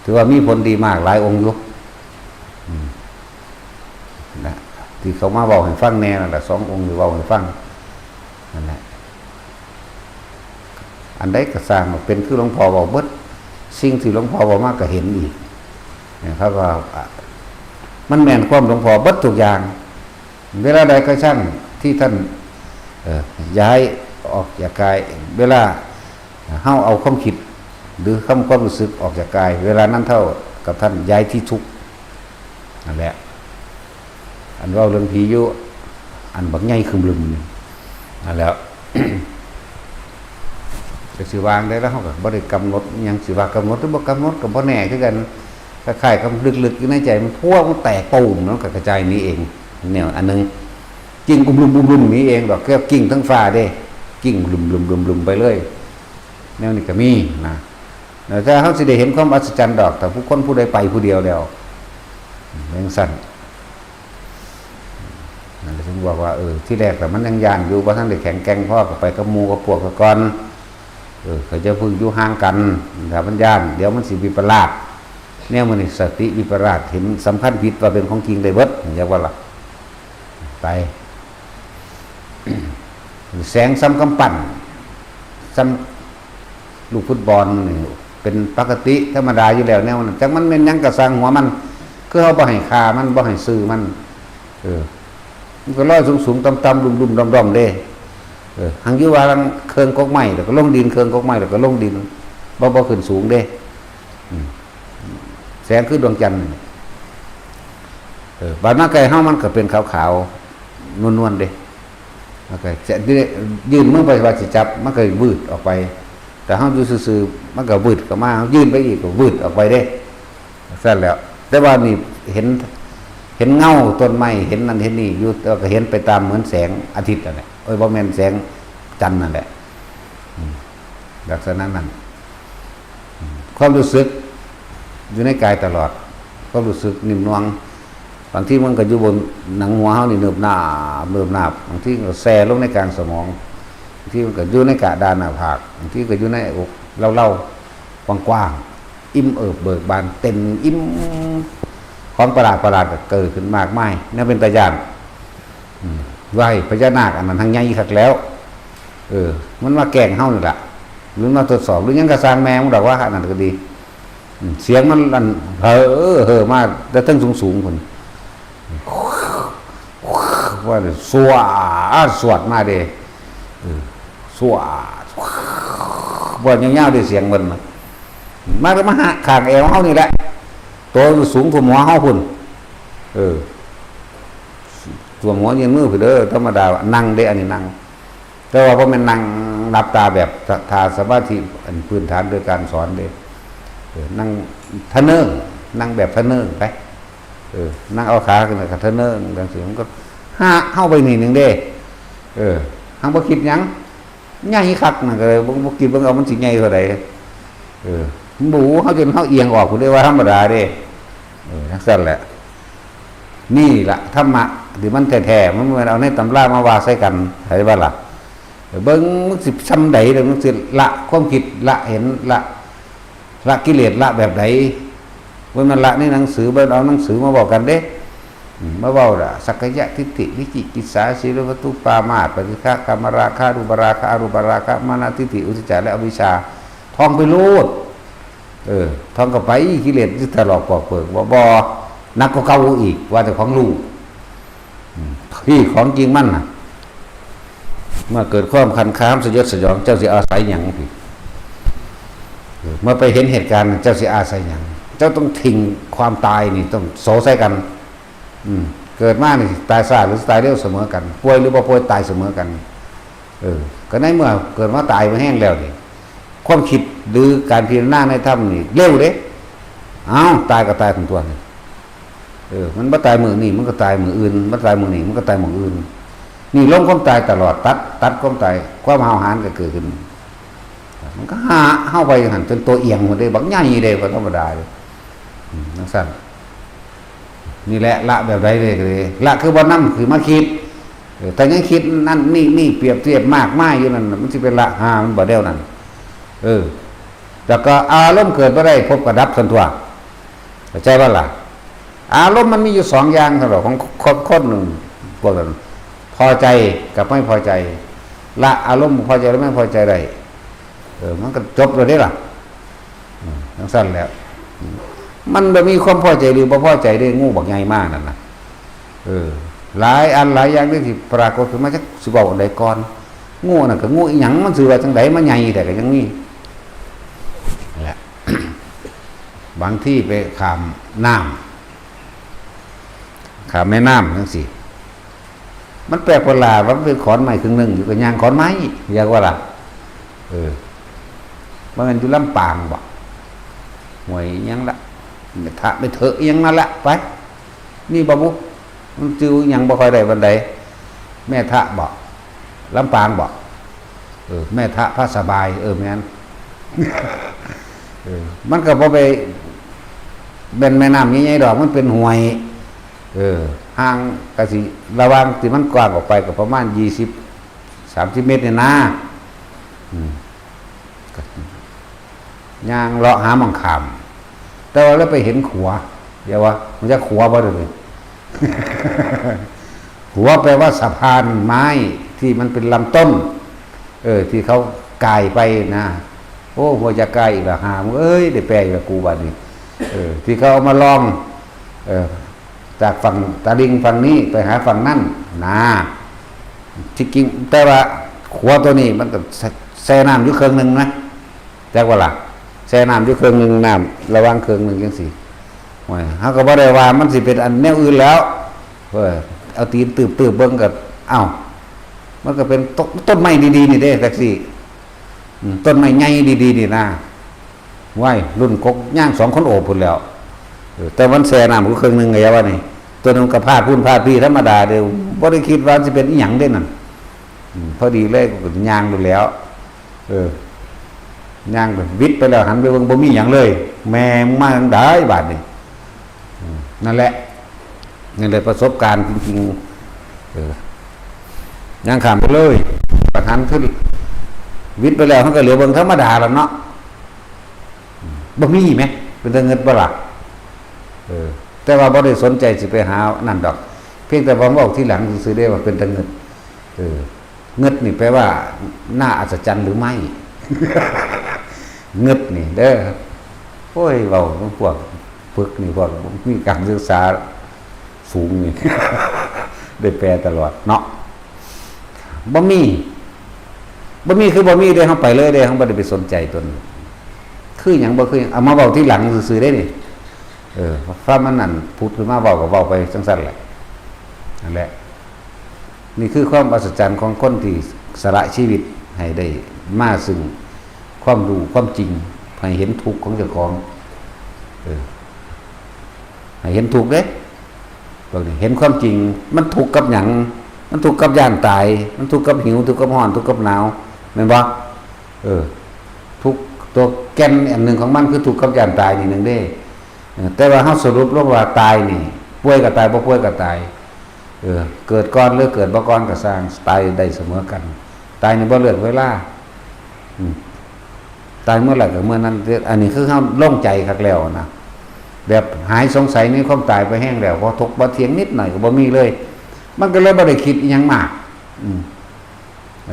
ถือว่ามีผลดีมากหลายองค์อยู่นะที่เขามาเว้าให้ฟังแน่นั่นแหละ2 องค์ที่เว้าให้ฟังนั่นแหละอันใดก็สร้างมาเป็นคือหลวงพ่อบอกเบิดสิ่งที่หลวงพ่อบอกมากก็เห็นอีกนะครับว่ามันแม่นความหลวงพ่อเบิดทุกอย่างเวลาใดก็ช่างที่ท่านย้ายออกจากกายเวลาเฮาเอาความคิดหรือความรู้สึกออกจากกายเวลานั้นเท่ากับท่านย้ายที่ทุกข์นั่นแหละอันว่าเรื่องผีอยู่อันบักใหญ่คึมลึมนั่นแหละ จะสิวางได้แล้วเขาก็บ่ได้กำหนดหยังสิว่ากำหนดหรือบ่กำหนดก็บ่แน่คือกันคล้ายๆกับลึกๆอยู่ในใจมันพวกมันแตกตูมแล้วก็กระจายนี้เองแนวอันนึงกิ่งกุมลุมๆนี้เองดอกแค่กิ่งทั้งฟ้าเด้กิ่งลุมไปเลยแนวนี้ก็มีนะแต่เขาสิได้เห็นความอัศจรรย์ดอกแต่ผู้คนผู้ใดไปผู้เดียวแล้วแรงสั่นนั่นถึงบอกว่าที่แรกแต่มันยังย่านอยู่ว่าท่านได้แข็งแกร่งพ่อก็ไปกับหมู่กับพวกกับก่อนเขาจะพึ่งอยู่ห่างกันแต่มันย่านเดี๋ยวมันสิวิปลาสเนี่ยมันสติวิปลาสเห็นสำคัญผิดว่าเป็นของจริงได้เบิดอย่างว่าล่ะไปแสงซ้ำกำปั่นซ้ำลูกฟุตบอลนี่เป็นปกติธรรมดาอยู่แล้วแนวนั้นจังมันเป็นยังกระสังหัวมันคือเขาบ่ให้คามันบ่ให้ซื้อมันมันก็ลอยสูงๆต่ำๆดุมๆดอมๆเด้หังอยู่ว่าลังเครื่องกกไม้แล้วก็ลงดินเครื่องกกไม้แล้วก็ลงดินบ่ขึ้นสูงเด้แสงคือดวงจันทร์บาดมาไกลเฮามันก็เป็นขาวๆนวลๆเด้มันก็จะยืนมือไปว่าสิจับมันก็วืดออกไปแต่เฮาอยู่ซื่อๆมันก็วืดเข้ามายืนไปอีกก็วืดออกไปเด้ซั่นแล้วแต่ว่านี่เห็นเงาต้นไม้เห็นนั่นเห็นนี่อยู่ก็เห็นไปตามเหมือนแสงอาทิตย์นั่นแหละบ่แม่นแสงจันทร์นั่นแหละลักษณะนั้นความรู้สึกอยู่ในกายตลอดความรู้สึกนิ่มนวลบางทีมันก็อยู่บนหนังหัวเฮานี่เนิบหนาบบางทีก็แซ่ลงในกลางสมองบางทีมันก็อยู่ในกะดานหน้าผากบางทีก็อยู่ในอกเล่ากว้างๆอิ่มเอิบเบิกบานเต็มอิ่มของประหลาดก็เกิดขึ้นมากมายนั่นเป็นตาญาณไหวพญานาคอันนั้นทางใหญ่คักแล้วมันมาแกล้งเฮานี่ล่ะหรือมาทดสอบหรือยังกระสร้างแมวดอกว่าอันนั้นก็ดีเสียงมันลั่นมาแต่ตั้งสูงคนว่าสวดมาเด้สวดว่าเงาๆด้วยเสียงมันมาแล้วมาหาข้างเอวเฮานี่แหละตัวสูงท่วมหัวเฮาพุ่นท่วมหัวยืนมือพุ่นเด้อธรรมดานั่งเด้อันนี้นั่งแต่ว่าบ่แม่นนั่งหลับตาแบบทาสมาธิอันพื้นฐานโดยการสอนเด้นั่งทะเนิ่งนั่งแบบทะเนิ่งไปนั่งเอาขาขึ้นกับทะเนิ่งจังซี่มันก็เข้าไปนี่นึงเด้หังบ่คิดหยังใหญ่คักน่ะก็เลยบ่คิดเบิ่งเอามันสิใหญ่เท่าใดหมูเฮาจนเฮาเอียงออกพุ่นได้ว่าธรรมดาเด้จังซั่นแหละนี่ล่ะธรรมะที่มันแท้ๆมันบ่เอาในตำรามาว่าใส่กันเข้าใจบ่ล่ะเบิ่งมันสิซำใดเด้อมันสิละความคิดละเห็นละกิเลสละแบบใดว่ามันละในหนังสือบ่เอาหนังสือมาบอกกันเด้มาเว้าล่ะสักกะยะทิฏฐิวิจิกิจฉาศีลวัตถุปามาสปฏิฆะกามราคะรูปราคะอรูปราคะมานะทิฏฐิอุทธัจจะและอวิชชาท่องไปโลดท่องก็ไปกิเลสที่ถลอกปอกเปิกบ่นักก็เก่าอีกว่าแต่ของลูกพี่ของจริงมั่นน่ะเมื่อเกิดความคันค้ามสยดสยองเจ้าสิอาศัยหยังพี่เมื่อไปเห็นเหตุการณ์เจ้าสิอาศัยหยังเจ้าต้องทิ้งความตายนี่ต้องโสใส่กันเกิดมานี่ตายซาหรือตายเร็วเสมอกันป่วยหรือบ่ป่วยตายเสมอกันก็ในเมื่อเกิดมาตายมาแห้งแล้วนี่ความคิดหรือการพิจารณาในธรรมนี่เร็วเด้ตายก็ตายทั้งตัวนี่มันบ่ตายมื้อนี้มันก็ตายมื้ออื่นบ่ตายมื้อนี้มันก็ตายมื้ออื่นนี่ล้มความตายตลอดตัดความตายความหาวหาญก็เกิดขึ้นมันก็เฮาไปหั่นจนตัวเอียงหมดเลยบักใหญ่เด้บ่ธรรมดาเลยจังซั่นนี่แหละละแบบใดเลยละคือบ่นำคือมาคิดแต่ยังคิดนั่นนี่เปรียบเทียบมากมายอยู่นั่นมันสิเป็นละมันบ่เดียวนั่นแล้วก็อารมณ์เกิดบ่ได้พบกับดับซั่นตัวเข้าใจบ่ล่ะอารมณ์มันมีอยู่2อย่างสำหรับของคนหนึ่งพวกนั้นพอใจกับไม่พอใจละอารมณ์พอใจหรือไม่พอใจได้มันก็จบเลยได้ล่ะจังซั่นแล้วมันบ่มีความพอใจหรือบ่พอใจได้งูบักใหญ่มากนั่นน่ะหลายอันหลายอย่างที่ปรากฏขึ้นมาจักสิเว้าอันใดก่อนงูน่ะก็งูอีหยังมันสิว่าจังได๋มันใหญ่แต่ก็ยังมีแหละ บางที่ไปข้ามน้ำข้ามแม่น้ำจังซี่ มันแปลกประหลาดว่ามันเป็นขอนไม้ครึ่งหนึงอยู่กับยางขอนไม้อยากว่าล่ะมันอยู่ลำปางบ่ห่วยยังละถ้าไปเถอะยังนั่นละไปนี่บ่บุมันจือยังบ่ค่อยได้บันไดแม่ทะบ่ลำปางบ่แม่ทะพระสบายแม่นมันก็บ่ไปเป็นแม่น้ำใหญ่ๆดอกมันเป็นห้วยห่างก็สิระวังที่มันกว้างออกไปก็ประมาณ20-30 เมตรเนี่ยนะย่างเลาะหาหม่องขามแต่ว่าแล้วไปเห็นขัวเดี๋ยวว่ามันจะขัวบ่ได้เลย ขัวแปลว่าสะพานไม้ที่มันเป็นลำต้นที่เขากายไปนะโอ้หัวจะกายอีกละหามได้แปลอีกละกูบัดนี้ที่เขาเอามาลองจากฝั่งตะลิงฝั่งนี้ไปหาฝั่งนั่นนะที่จริงแต่ว่าขัวตัวนี้มันก็แช่น้ำอยู่เครื่องนึงนะแจ้กว่าล่ะแช่น้ำอยู่เครื่องนึงน้ำระวังเครื่องนึงจังซี่โอ้ยเฮาก็บ่ได้ว่ามันสิเป็นอันแนวอื่นแล้วเอาตีนตืบเบิ่งก็มันก็เป็นต้นไม้ดีๆนี่เด้แท็กซี่ต้นไม้ใหญ่ดีๆนี่นะว้ายรุ่นกกย่าง2 คนโอบพุ่นแล้วแต่มันแช่น้ำอยู่เครื่องนึงไงว่านี่ตัวนึงก็พาดพุ่นพาดพี่ธรรมดาเด้อบ่ได้คิดว่าสิเป็นอีหยังเด้นั่นพอดีเลยก็ย่างดูแล้วย่างแบบวิทย์ไปแล้วหันไปเบิ่งบ่มีหยังเลยแม่มึงมาจังได๋บาดนี้นั่นแหละนี่เลยประสบการณ์จริงๆย่างข้ามไปเลยประหันขึ้นวิทย์ไปแล้วมันก็เหลือเบิ่งธรรมดาแล้วเนาะบ่มีไหมเป็นตาเงินบ่ล่ะแต่ว่าบ่ได้สนใจสิไปหานั่นดอกเพียงแต่ว่าบอกที่หลังซื่อๆได้ว่าเป็นตาเงินเงิดนี่แปลว่าน่าอัศจรรย์หรือไม่ เงิดนี่เด้อโอ้ยเว้าพวกฝึกนี่พวกมีการศึกษาสูงนี่ ได้แปลตลอดเนาะบ่มีคือบ่มีเด้เฮาไปเลยเด้เฮาบ่ได้ไปสนใจตนคือหยังบ่คือเอามาเว้าที่หลังซื่อๆได้นี่ฟ้ามันนั่นพูดขึ้นมาเว้าก็เว้าไปจังซั่นแหละนั่นแหละนี่คือความอัศจรรย์ของคนที่สละชีวิตให้ได้มาซึ่งความรู้ความจริงให้เห็นทุกข์ของเจ้าของให้เห็นทุกข์เด้เห็นความจริงมันทุกข์กับหยังมันทุกข์กับย่านตายมันทุกข์กับหิวทุกข์กับร้อนทุกข์กับหนาวแม่นบ่ทุกข์ตัวแก่นอันหนึ่งของมันคือทุกข์กับย่านตายนี่นึงเด้แต่ว่าเฮาสรุปลงว่าตายนี่ป่วยก็ตายบ่ป่วยก็ตายเกิดก่อนหรือเกิดบ่ก่อนก็สร้างตายได้เสมอกันตายนี่บ่เลือกเวลาตายเมื่อไหร่ก็เมื่อนั้นอันนี้คือเฮาโล่งใจคักแล้วนะแบบหายสงสัยในความตายไปแห้งแล้วพอทกบ่เถียงนิดหน่อยก็บ่มีเลยมันก็เลยบ่ได้คิดอีหยังมาก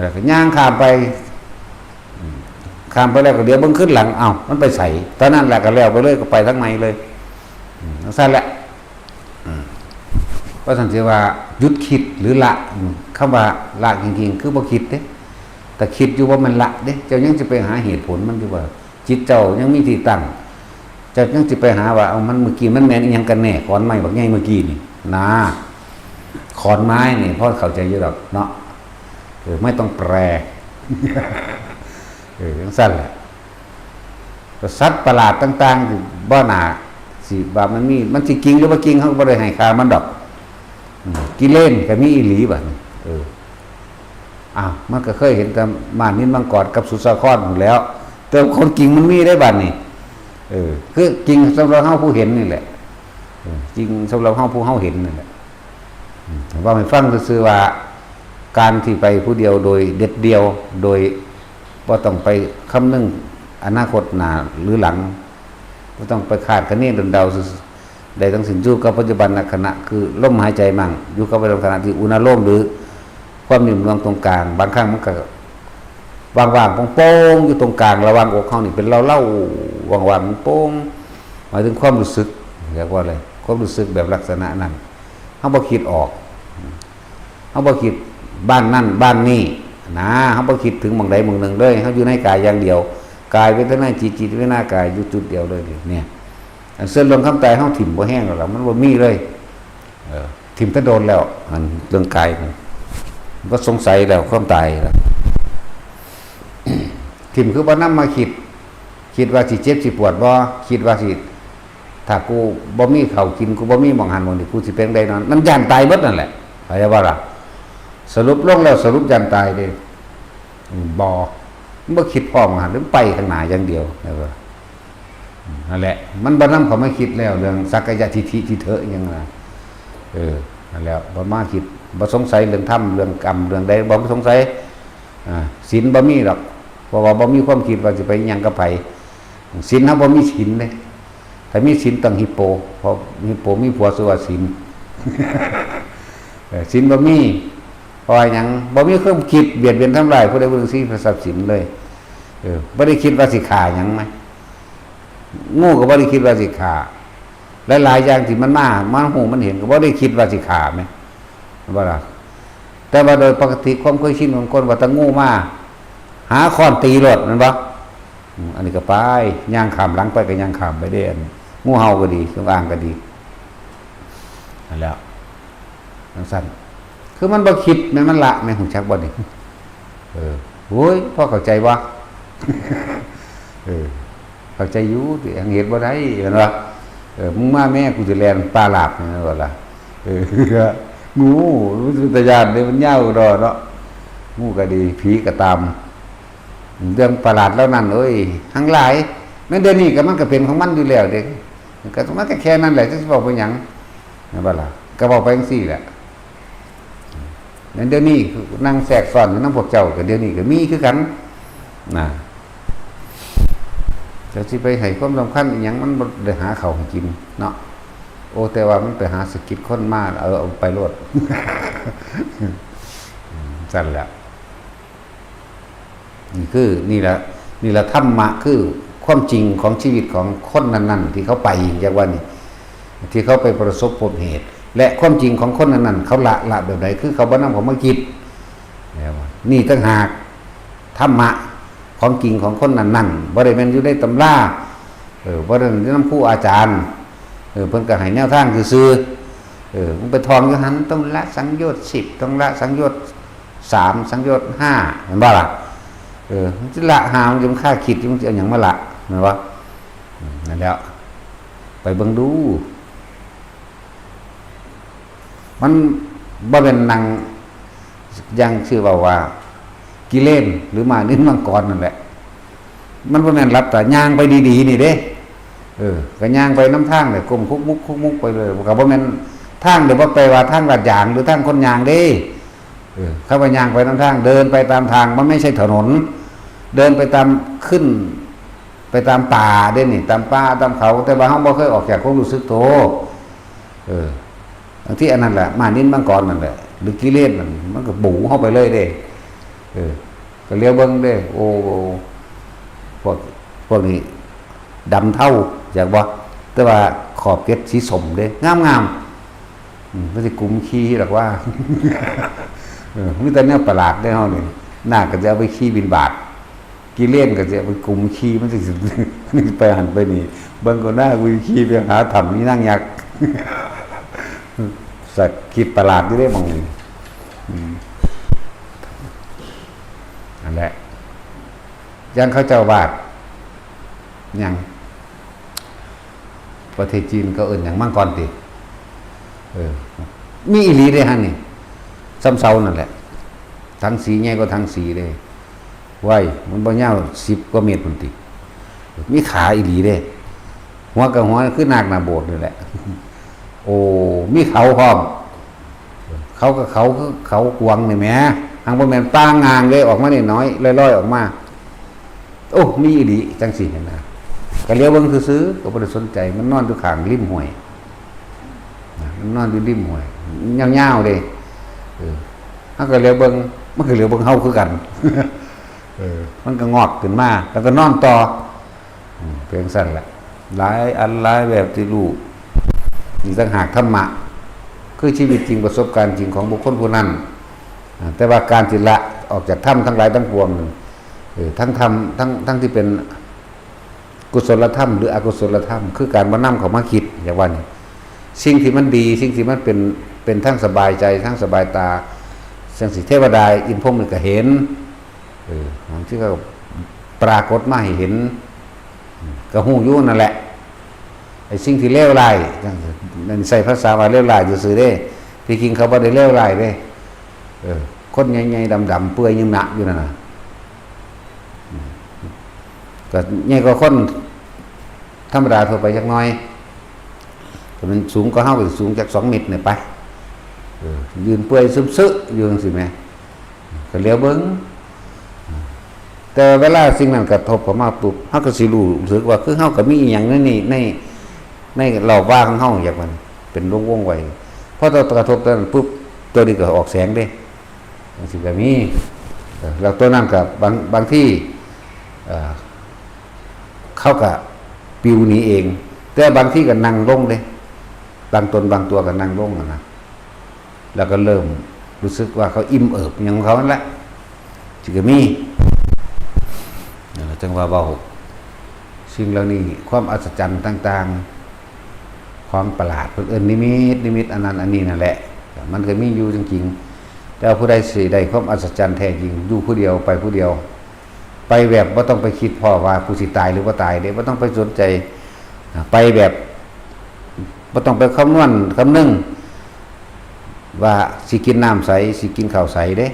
แล้วก็ย่างข้ามไปแล้วก็เดี๋ยวเบิ่งขึ้นหลังมันไปใส่ตอนนั้นแหละก็แล้วไปเลยก็ไปทั้งในเลยซั่นแหละก็สันติว่าหยุดคิดหรือละคำว่าละจริงๆคือบ่คิดเด้แต่คิดอยู่ว่ามันละเด้เจ้ายังจะไปหาเหตุผลมันอยู่ว่าจิตเจ้ายังมีที่ตั้งเจ้ายังจะไปหาว่ามันเมื่อกี้มันแม่นอีหยังกันแน่ขอนไม้บักใหญ่เมื่อกี้นี่นะขอนไม้นี่พอเข้าใจอยู่ดอกเนาะไม่ต้องแปลจังซั่นแหละสัตว์ประหลาดต่างๆอยู่บ่น่าสิว่ามันสิจริงหรือบ่จริงเฮาก็บ่ได้ให้ค่ามันดอกกิเลนก็มีอีหลีบัดมันก็เคยเห็นแต่ม่านนินมังกรกับสุสาครอยู่แล้วแต่คนจริงมันมีได้บัดนี้คือจริงสำหรับเฮาผู้เห็นนี่แหละจริงสำหรับเฮาผู้เฮาเห็นนี่แหละว่าให้ฟังซื่อๆว่าการที่ไปผู้เดียวโดยเด็ดเดียวโดยบ่ต้องไปคำนึงอนาคตหน้าหรือหลังบ่ต้องไปคาดคะเนเดาได้ทั้งสิ้นอยู่กับปัจจุบันขณะคือลมหายใจมั่งอยู่กับปัจจุบันขณะที่อุณโลมหรือความนิ่มนวลตรงกลางบางครั้งมันก็ว่างๆโป่งๆอยู่ตรงกลางระหว่างอกเฮานี่เป็นเล่าๆว่างๆโป่งหมายถึงความรู้สึกเรียกว่าอะไรความรู้สึกแบบลักษณะนั้นเฮาบ่คิดออกเฮาบ่คิดบ้านนั่นบ้านนี้นะเฮาบ่คิดถึงหม่องใดหม่องหนึ่งเลยเฮาอยู่ในกายอย่างเดียวกายเวทนาจิตเวทนากายอยู่จุดเดียวเลยเนี่ยเส้นลมคำตายเฮาถิ่มบ่แห้งแล้วมันบ่มีเลยถิ่มก็โดนแล้วมันเรื่องกายมัน ก็สงสัยแล้วความตายแล้วทิ่มคือบ่นำมาคิดว่าสิเจ็บสิปวดบ่คิดว่าสิถ้ากูบ่มีข้าวกินกูบ่มีหม้องหันหม้องนี่กูสิเป็นจั่งใดนอนมันย่านตายเบิดนั่นแหละเข้าใจบ่ล่ะสรุปลงแล้วสรุปย่านตายเด้บ่บ่คิดพร้อมหันหรือไปข้างหน้าอย่างเดียวนั่นแหละมันบ่นำเข้ามาคิดแล้วเรื่องสักกายทิฏฐิที่เถอะหยังน่ะนั่นแล้วบ่มาคิดบ่สงสัยเรื่องธรรมเรื่องกรรมเรื่องใดบ่สงสัยศีลบ่มีหรอกเพราะว่าบ่มีความคิดว่าสิไปหยังกับไผศีลเฮาบ่มีศีลเด้ถ้ามีศีลต้องฮิปโปเพราะฮิปโปมีผัวชื่อว่าศีลศีลบ่มีเพราะว่าหยังบ่มีความคิดเบียดเบียนทำลายผู้ใดผู้หนึ่งสิทรัพย์สินเลยบ่ได้คิดว่าสิฆ่าหยังมั้ยงูก็บ่ได้คิดว่าสิฆ่าหลายๆอย่างที่มันมาหูมันเห็นก็บ่ได้คิดว่าสิฆ่ามั้ยบ่ล่ะแต่ว่าโดยปกติความเคยชินของคนว่าถ้างูมาหาค้อนตีรถนั่นบ่อันนี้ก็ไปย่างข้ามหลังไปก็ย่างข้ามไปได้งูเห่าก็ดีเครื่องอ่างก็ดีนั่นแล้วจังซั่นคือมันบ่คิดแม่นมันละแม่นฮู้จักบ่นี่โอ้ยพอเข้าใจบ่เข้าใจอยู่ที่เฮ็ดบ่ได้เห็นบ่มึงมาแม่กูสิแล่นปลาหลาบนั่นบ่ล่ะงูรู้สึกตะยานนี่มันยาวดอเนาะงูก็ดีผีก็ตามเรื่องประหลาดแล้วนั่นทั้งหลายแม้เดี๋ยวนี้ก็มันก็เป็นของมันอยู่แล้วเด้ก็มันก็แค่นั้นแหละจะบอกไปหยังนะบ่ล่ะก็บอกไปจังซี่แหละเดี๋ยวนี้นั่งแทรกซ้อนอยู่นำพวกเจ้าก็เดี๋ยวนี้ก็มีคือกันนะจะสิไปให้ความสำคัญอีหยังมันบ่ได้หาข้าวให้กินเนาะแต่ว่ามันไปหาสกิดคนมาเอาไปโลดสั่นแหละนี่แหละธรรมะคือความจริงของชีวิตของคนนั้นๆที่เขาไปอย่างว่านี่ที่เขาไปประสบพบเหตุและความจริงของคนนั้นๆเขาละแบบไหนคือเขาบ่นำของมาคิดนี่ต่างหากธรรมะของจริงของคนนั้นๆบ่ได้แม่นอยู่ในตำราบ่ได้อยู่นำครูอาจารย์เพิ่นก็ให้แนวทางซื่อๆมันไปทองอยู่หันต้องละสังโยชน์10ต้องละสังโยชน์3สังโยชน์5เห็นบ่ล่ะมันสิละหามันจะค่าคิดมันสิเอาหยังมาละแม่นบ่นั่นแล้วไปเบิ่งดูมันบ่เป็นนางยังชื่อว่ากิเลนหรือมานิมังกรนั่นแหละมันบ่แม่นรับแต่ย่างไปดีๆนี่เด้ก็ย่างไปน้ำทางเลยก้มคุกมุกไปเลยก็บ่แม่นทางเดี๋ยวบ่ไปว่าทางลาดยางหรือทางคนย่างเด้เข้าไปย่างไปน้ำทางเดินไปตามทางมันไม่ใช่ถนนเดินไปตามขึ้นไปตามป่าเด้นี่ตามป่าตามเขาแต่ว่าเฮาบ่เคยออกจากความรู้สึกโตบางทีอันนั้นแหละมานิมังกรนั่นแหละหรือกิเลสมันก็บูเข้าไปเลยเด้ก็เลี้ยวเบิ่งเด้พวกนี้ดำเท่าอยากบ่แต่ว่าขอบเกล็ดสีส้มเด้งามๆมันสิกุมขี้หรอกว่ามีแต่แนวประหลาดได้เฮานี่หน้าก็จะเอาไปขี้บินบาตกิเลสก็จะไปกุมขี้มันสิไปหันไปนี่เบิ่งก็หน้ากูขี้ไปหาถ้ำนี่นั่งยักสักคิดประหลาดอยู่ได้มองนี่นั่นแหละยังเขาเจ้าวาดยังประเทศจีนก็เอิ้นหยังมังกรติมีอีหลีเด้ฮะนี่ซ้ำเซานั่นแหละทั้งสีใหญ่ก็ทั้งสีเด้ไว้มันบ่ยาว10กว่าเมตรพุ่นติมีขาอีหลีเด้หัวกับหัวคือนาคหน้าโบสถ์นี่แหละมีเขาพร้อมเขาก็เขาคือเขากวางนี่แหมทางบ่แม่นป้างางเลยออกมานิดน้อยลอยๆออกมามีอีหลีจังซี่นะก็เลี้ยวเบิ่งซื่อๆก็บ่ได้สนใจมันนอนอยู่ข้างริมห้วยมันนอนอยู่ริมห้วยยาวๆเด้เฮาก็เลี้ยวเบิ่งมันก็เลี้ยวเบิ่งเฮาคือกันมันก็งอกขึ้นมาแล้วก็นอนต่อเป็นจังซั่นแหละหลายอันหลายแบบที่รู้นี่ต่างหากธรรมะคือชีวิตจริงประสบการณ์จริงของบุคคลผู้นั้นแต่ว่าการที่ละออกจากธรรมทั้งหลายทั้งปวงทั้งธรรมทั้งที่เป็นกุศลธรรมหรืออกุศลธรรมคือการบ่นำเข้ามาคิดอย่างว่านี่สิ่งที่มันดีสิ่งที่มันเป็นทั้งสบายใจทั้งสบายตา จังสิเทวดาอินพรหมนี่ก็เห็นบางที่ก็ปรากฏมาให้เห็นก็ฮู้อยู่นั่นแหละไอ้สิ่งที่เลวร้ายนั่นใส่ภาษาว่าเลวร้ายซื่อๆเด้ที่จริงเขาบ่ได้เลวร้ายเด้คนใหญ่ๆดำๆเปื่อยยังหนักอยู่นั่นน่ะก็ใหญ่กว่าคนธรรมดาทั่วไปจักหน่อยแต่มันสูงก็เฮาก็สูงจาก2 เมตรเนี่ยไปยืนเปื่อยซึมๆอยู่จังซี่แหมก็เหลียวเบิ่งแต่เวลาสิ่งนั้นกระทบเข้ามาปุ๊บเฮาก็สิรู้สึกว่าคือเฮาก็มีอีหยังในเหล่าว่าของเฮาอย่างมันเป็นวงไว้พอตัวกระทบตัวนั้นปุ๊บตัวนี้ก็ออกแสงเด้จังซี่ก็มีแล้วตัวนั้นก็บางที่เขาก็ปิวหนีเองแต่บางที่ก็นั่งลงเด้บางตนบางตัวก็นั่งลงนะแล้วก็เริ่มรู้สึกว่าเขาอิ่มเอิบอย่างเขานั่นแหละสิก็มีจังว่าเบาสิ่งเหล่านี้ความอัศจรรย์ต่างๆความประหลาดเพิ่นเอิ้นนิมิตอันนั้นอันนี้นั่นแหละมันก็มีอยู่จริงๆแต่ผู้ใดสิได้ความอัศจรรย์แท้จริงอยู่ผู้เดียวไปผู้เดียวไปแบบบ่ต้องไปคิดพ่อว่าผู้สิตายหรือบ่ตายเด้บ่ต้องไปสนใจไปแบบบ่ต้องไปคำนึงว่าสิกินน้ำใสสิกินข้าวใสเด้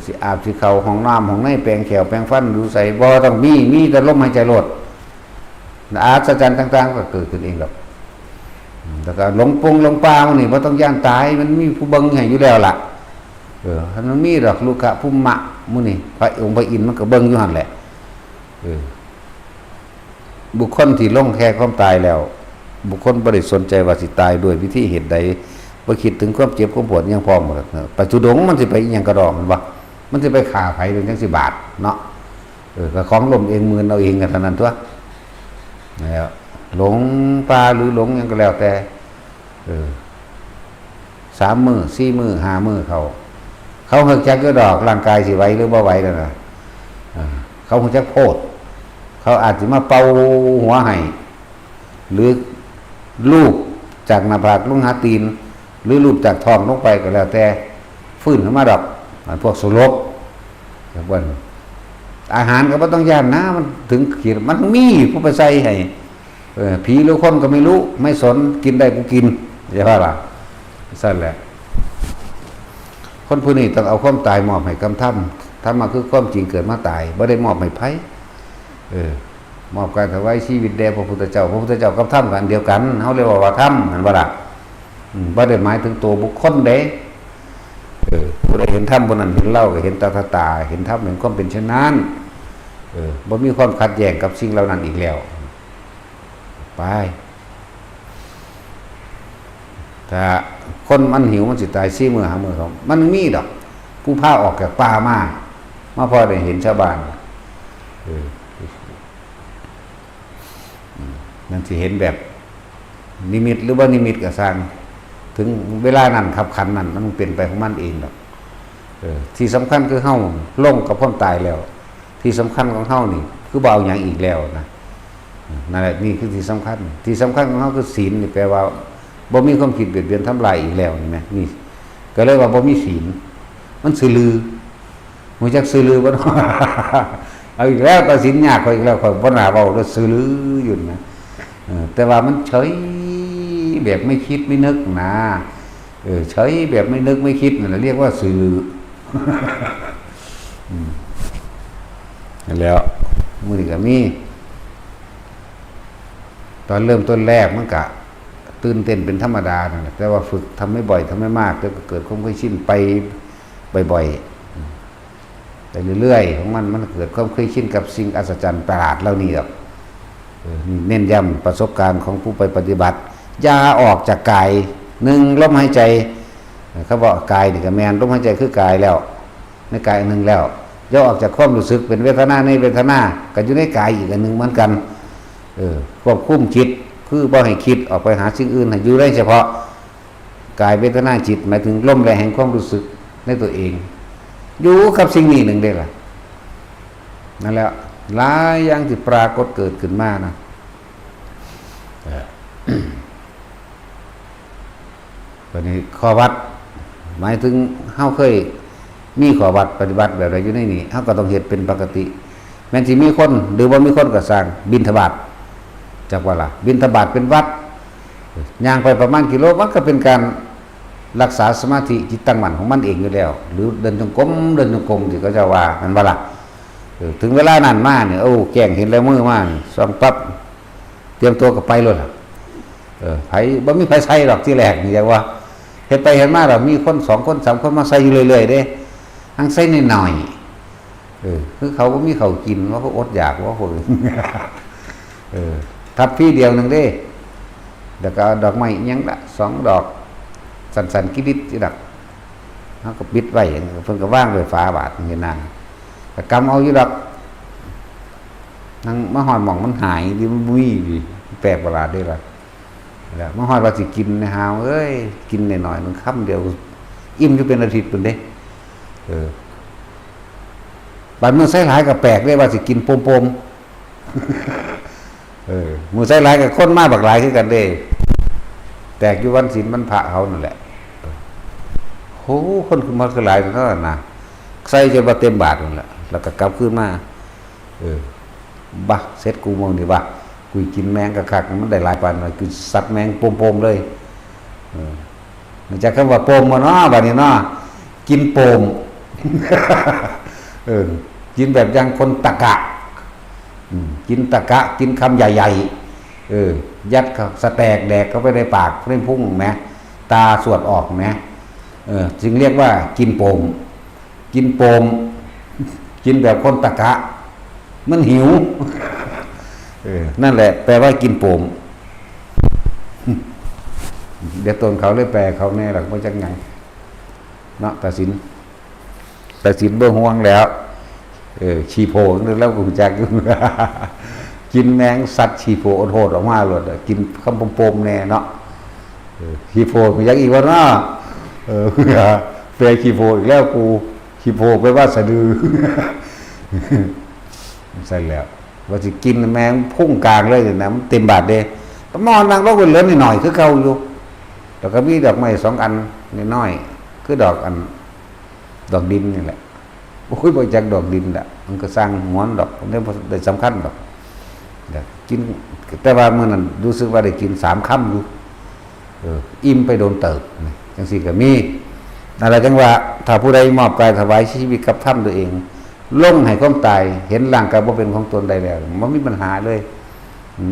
สิอาบสิเข้าห้องน้ำห้องในแปรงแขวแปรงฟันดูใสบ่ต้องมีแต่ลมหายใจโลดอาศจรรย์ต่างๆก็เกิดขึ้นเองดอกแล้วก็หลงป่ามันนี่บ่ต้องย่านตายมันมีผู้เบิ่งให้อยู่แล้วล่ะมันมีดอกลูกะภูมะมื้อนี่พระองค์พระอินทร์มันก็เบิ่งอยู่หั่นแหละบุคคลที่ลงแค่ความตายแล้วบุคคลบ่ได้สนใจว่าสิตายด้วยวิธีเหตุใดบ่คิดถึงความเจ็บความปวดยังพร้อมหมดปัจจุบันมันสิไปอีหยังกระดอกมันบ่มันสิไปฆ่าไผเป็นจังสิบาทเนาะก็ของลมเองมือเอาเองกันเท่านั้นตัวแล้วหลงป่าหรือหลงหยังก็แล้วแต่3 มื้อ4 มื้อ5 มื้อเขาฮู้จักอยู่ดอกร่างกายสิไหวหรือบ่ไหวนั่นน่ะเขาฮู้จักโพดเขาอาจสิมาเป่าหัวให้หรือลูบจากหน้าผากลงหาตีนหรือลูบจากท้องลงไปก็แล้วแต่ฟื้นขึ้นมาดอกพวกสุรบแบบว่าอาหารก็บ่ต้องย่านนะมันถึงขีดมันมีผู้ไปใส่ให้ผีหรือคนก็ไม่รู้ไม่สนกินได้กูกินอย่าว่าล่ะซั่นแหละคนผู้นี้ต้องเอาความตายมอบให้กรรมทำมาคือความจริงเกิดมาตายบ่ได้มอบให้ไผมอบการถวายชีวิตแด่พระพุทธเจ้ากับธรรมกันเดียวกันเฮาเรียกว่าธรรมนั่นบ่ล่ะบ่ได้หมายถึงตัวบุคคลเด้ผู้ใดเห็นธรรมบนนั้นเห็นเล่าก็เห็นตาเห็นธรรมเห็นความเป็นเช่นนั้นบ่มีความขัดแย้งกับสิ่งเหล่านั้นอีกแล้วไปถ้าคนมันหิวมันสิตาย4 มื้อ5 มื้อเขามันมีดอกผู้พาออกจากป่ามาพอได้เห็นชาวบ้านนั่นสิเห็นแบบนิมิตหรือว่านิมิตก็สร้างถึงเวลานั้นขับขันนั้นมันเป็นไปของมันเองดอกที่สำคัญคือเฮาลงกับความตายแล้วที่สำคัญของเฮานี่คือบ่เอาหยังอีกแล้วนะนั่นแหละนี่คือที่สำคัญของเฮาคือศีลนี่แปลว่าบ่มีความคิดเบียดเบียนทำลายอีกแล้วนี่แหมนี่ก็เลยว่าบ่มีศีลมันซื่อลือฮู้จักซื่อลือบ่เนาะ เอาอีกแล้วตัดสินยากเขาอีกแล้วเขาบ่น่าเว้าแล้วซื่อลืออยู่นะแต่ว่ามันเฉยแบบไม่คิดไม่นึกนะเฉยแบบไม่นึกไม่คิดนั่นเรียกว่าซื่อลือนั่นแล้วมื้อนี้ก็มีตอนเริ่มต้นแรกมันก็ตื่นเต้นเป็นธรรมดานั่นแหละแต่ว่าฝึกทำไม่บ่อยทำไม่มากแล้วก็เกิดความเคยชินไปบ่อยๆไปเรื่อยๆของมันเกิดความเคยชินกับสิ่งอัศจรรย์ประหลาดเหล่านี้ครับเน้นย้ำประสบการณ์ของผู้ไปปฏิบัติอย่าออกจากกาย1ลมหายใจเขาบอกกายนี่ก็แม่นลมหายใจคือกายแล้วในกายอันนึงแล้วย่าออกจากความรู้สึกเป็นเวทนาในเวทนาก็อยู่ในกายอีกอันนึงเหมือนกันควบคุมจิตคือบ่ให้คิดออกไปหาสิ่งอื่นให้อยู่ได้เฉพาะกายเวทนาจิตหมายถึงลมแรงแห่งความรู้สึกในตัวเองอยู่กับสิ่งนี้หนึ่งได้ล่ะนั่นแหละหลายอย่างที่ปรากฏเกิดขึ้นมานะวันนี้ข้อวัดหมายถึงเฮาเคย มีข้อวัดปฏิบัติแบบใดอยู่ในนี้เฮาก็ต้องเฮ็ดเป็นปกติแม้นสิมีคนหรือบ่มีคนก็สร้างบิณฑบาตจักว่าล่ะบิณฑบาตเป็นวัดย่างไปประมาณกิโลมันก็เป็นการรักษาสมาธิจิตตั้งมั่นของมันเองอยู่แล้วหรือเดินจงกรมที่เขาจะว่ามันว่าล่ะถึงเวลานั้นมาเนี่ยโอ้แจ้งเห็นแล้วมือมาส่องปั๊บเตรียมตัวก็ไปเลยล่ะไผบ่มีไผใส่หรอกที่แรกนี่จังว่าเฮ็ดไปเฮ็ดมาแล้วมีคน2คน3คนมาใส่อยู่เรื่อยๆเด้ทั้งใส่น้อยๆคือเขาบ่มีข้าวกินว่าเขาอดอยากว่าคนทับพี่เดียวนึงเด้แล้วก็ดอกไม้อิหยังละ2ดอกสันๆกิริตสิดอกเฮาก็ปิดไว้เพิ่นก็วางไว้ฝาบาทนี่นางก็กำเอาอยู่ดอกนางมาฮอดหม่องมันหายดิมันบ่มีแปลกประหลาดเด้ล่ะแล้วมาฮอดว่าสิกินนะฮาวเอ้ยกินน้อยๆมันค่ำเดียวอิ่มอยู่เป็นอาทิตย์พุ่นเด้บัดมื้อใส่หลายก็แปลกเด้ว่าสิกินโปมๆมื้อใส่หลายก็คนมาบักหลายคือกันเด้แตกอยู่วันศีลวันพระเขานั่นแหละโหคนคือมาคือหลายเท่านั้นนะใส่จนบ่เต็มบาทนั่นแหละแล้วก็กลับคืนมาบะเสร็จกูมองนี่บะกูกินแมงคักๆมันได้หลายปานกูสัตว์แมงโปมๆเลยมันจะคำว่าโปมบ่เนาะบัดนี้เนาะกินโปมกินแบบอย่างคนตะกะกินตะกะกินคำใหญ่ๆยัดสแตกแดกเข้าไปในปากในพุ่งแหมตาสวดออกแหมจึงเรียกว่ากินโปมกินโปมกินแบบคนตะกะมันหิวนั่นแหละแปลว่ากินโปมเดี๋ยวตนเขาเลยแปลเขาแน่หลักว่าจังไงเนาะตัดสินเบื้องห่วงแล้วชีโพนึกแล้วกูจักอยู่ กินแมงสัตว์ชีโพอดโหดออกมาเลยกินคำโปมๆแน่เนาะชีโพกูจักอีกว่าเนาะแปลชีโพอีกแล้วกูชีโพไปว่าสะดือ ใช่แล้วว่าสิกินแมงพุ่งกลางเลยนะมันเต็มบาทเด้ประมาณนางก็เหลือนิดหน่อยคือเก่าอยู่แล้วก็มีดอกไม้2อันน้อยๆคือดอกดินนี่แหละโอ้ยบ่จักดอกดินล่ะมันก็สร้างหวนดอกมันได้สำคัญดอกกินแต่ว่ามื้อนั้นรู้สึกว่าได้กิน3 ค่ำอยู่อิ่มไปโดนเติบจังซี่ก็มีนั่นแหละจังว่าถ้าผู้ใดมอบกายถวายชีวิตกับธรรมตัวเองลงให้ความตายเห็นร่างกายบ่เป็นของตนได้แล้วมันมีปัญหาเลย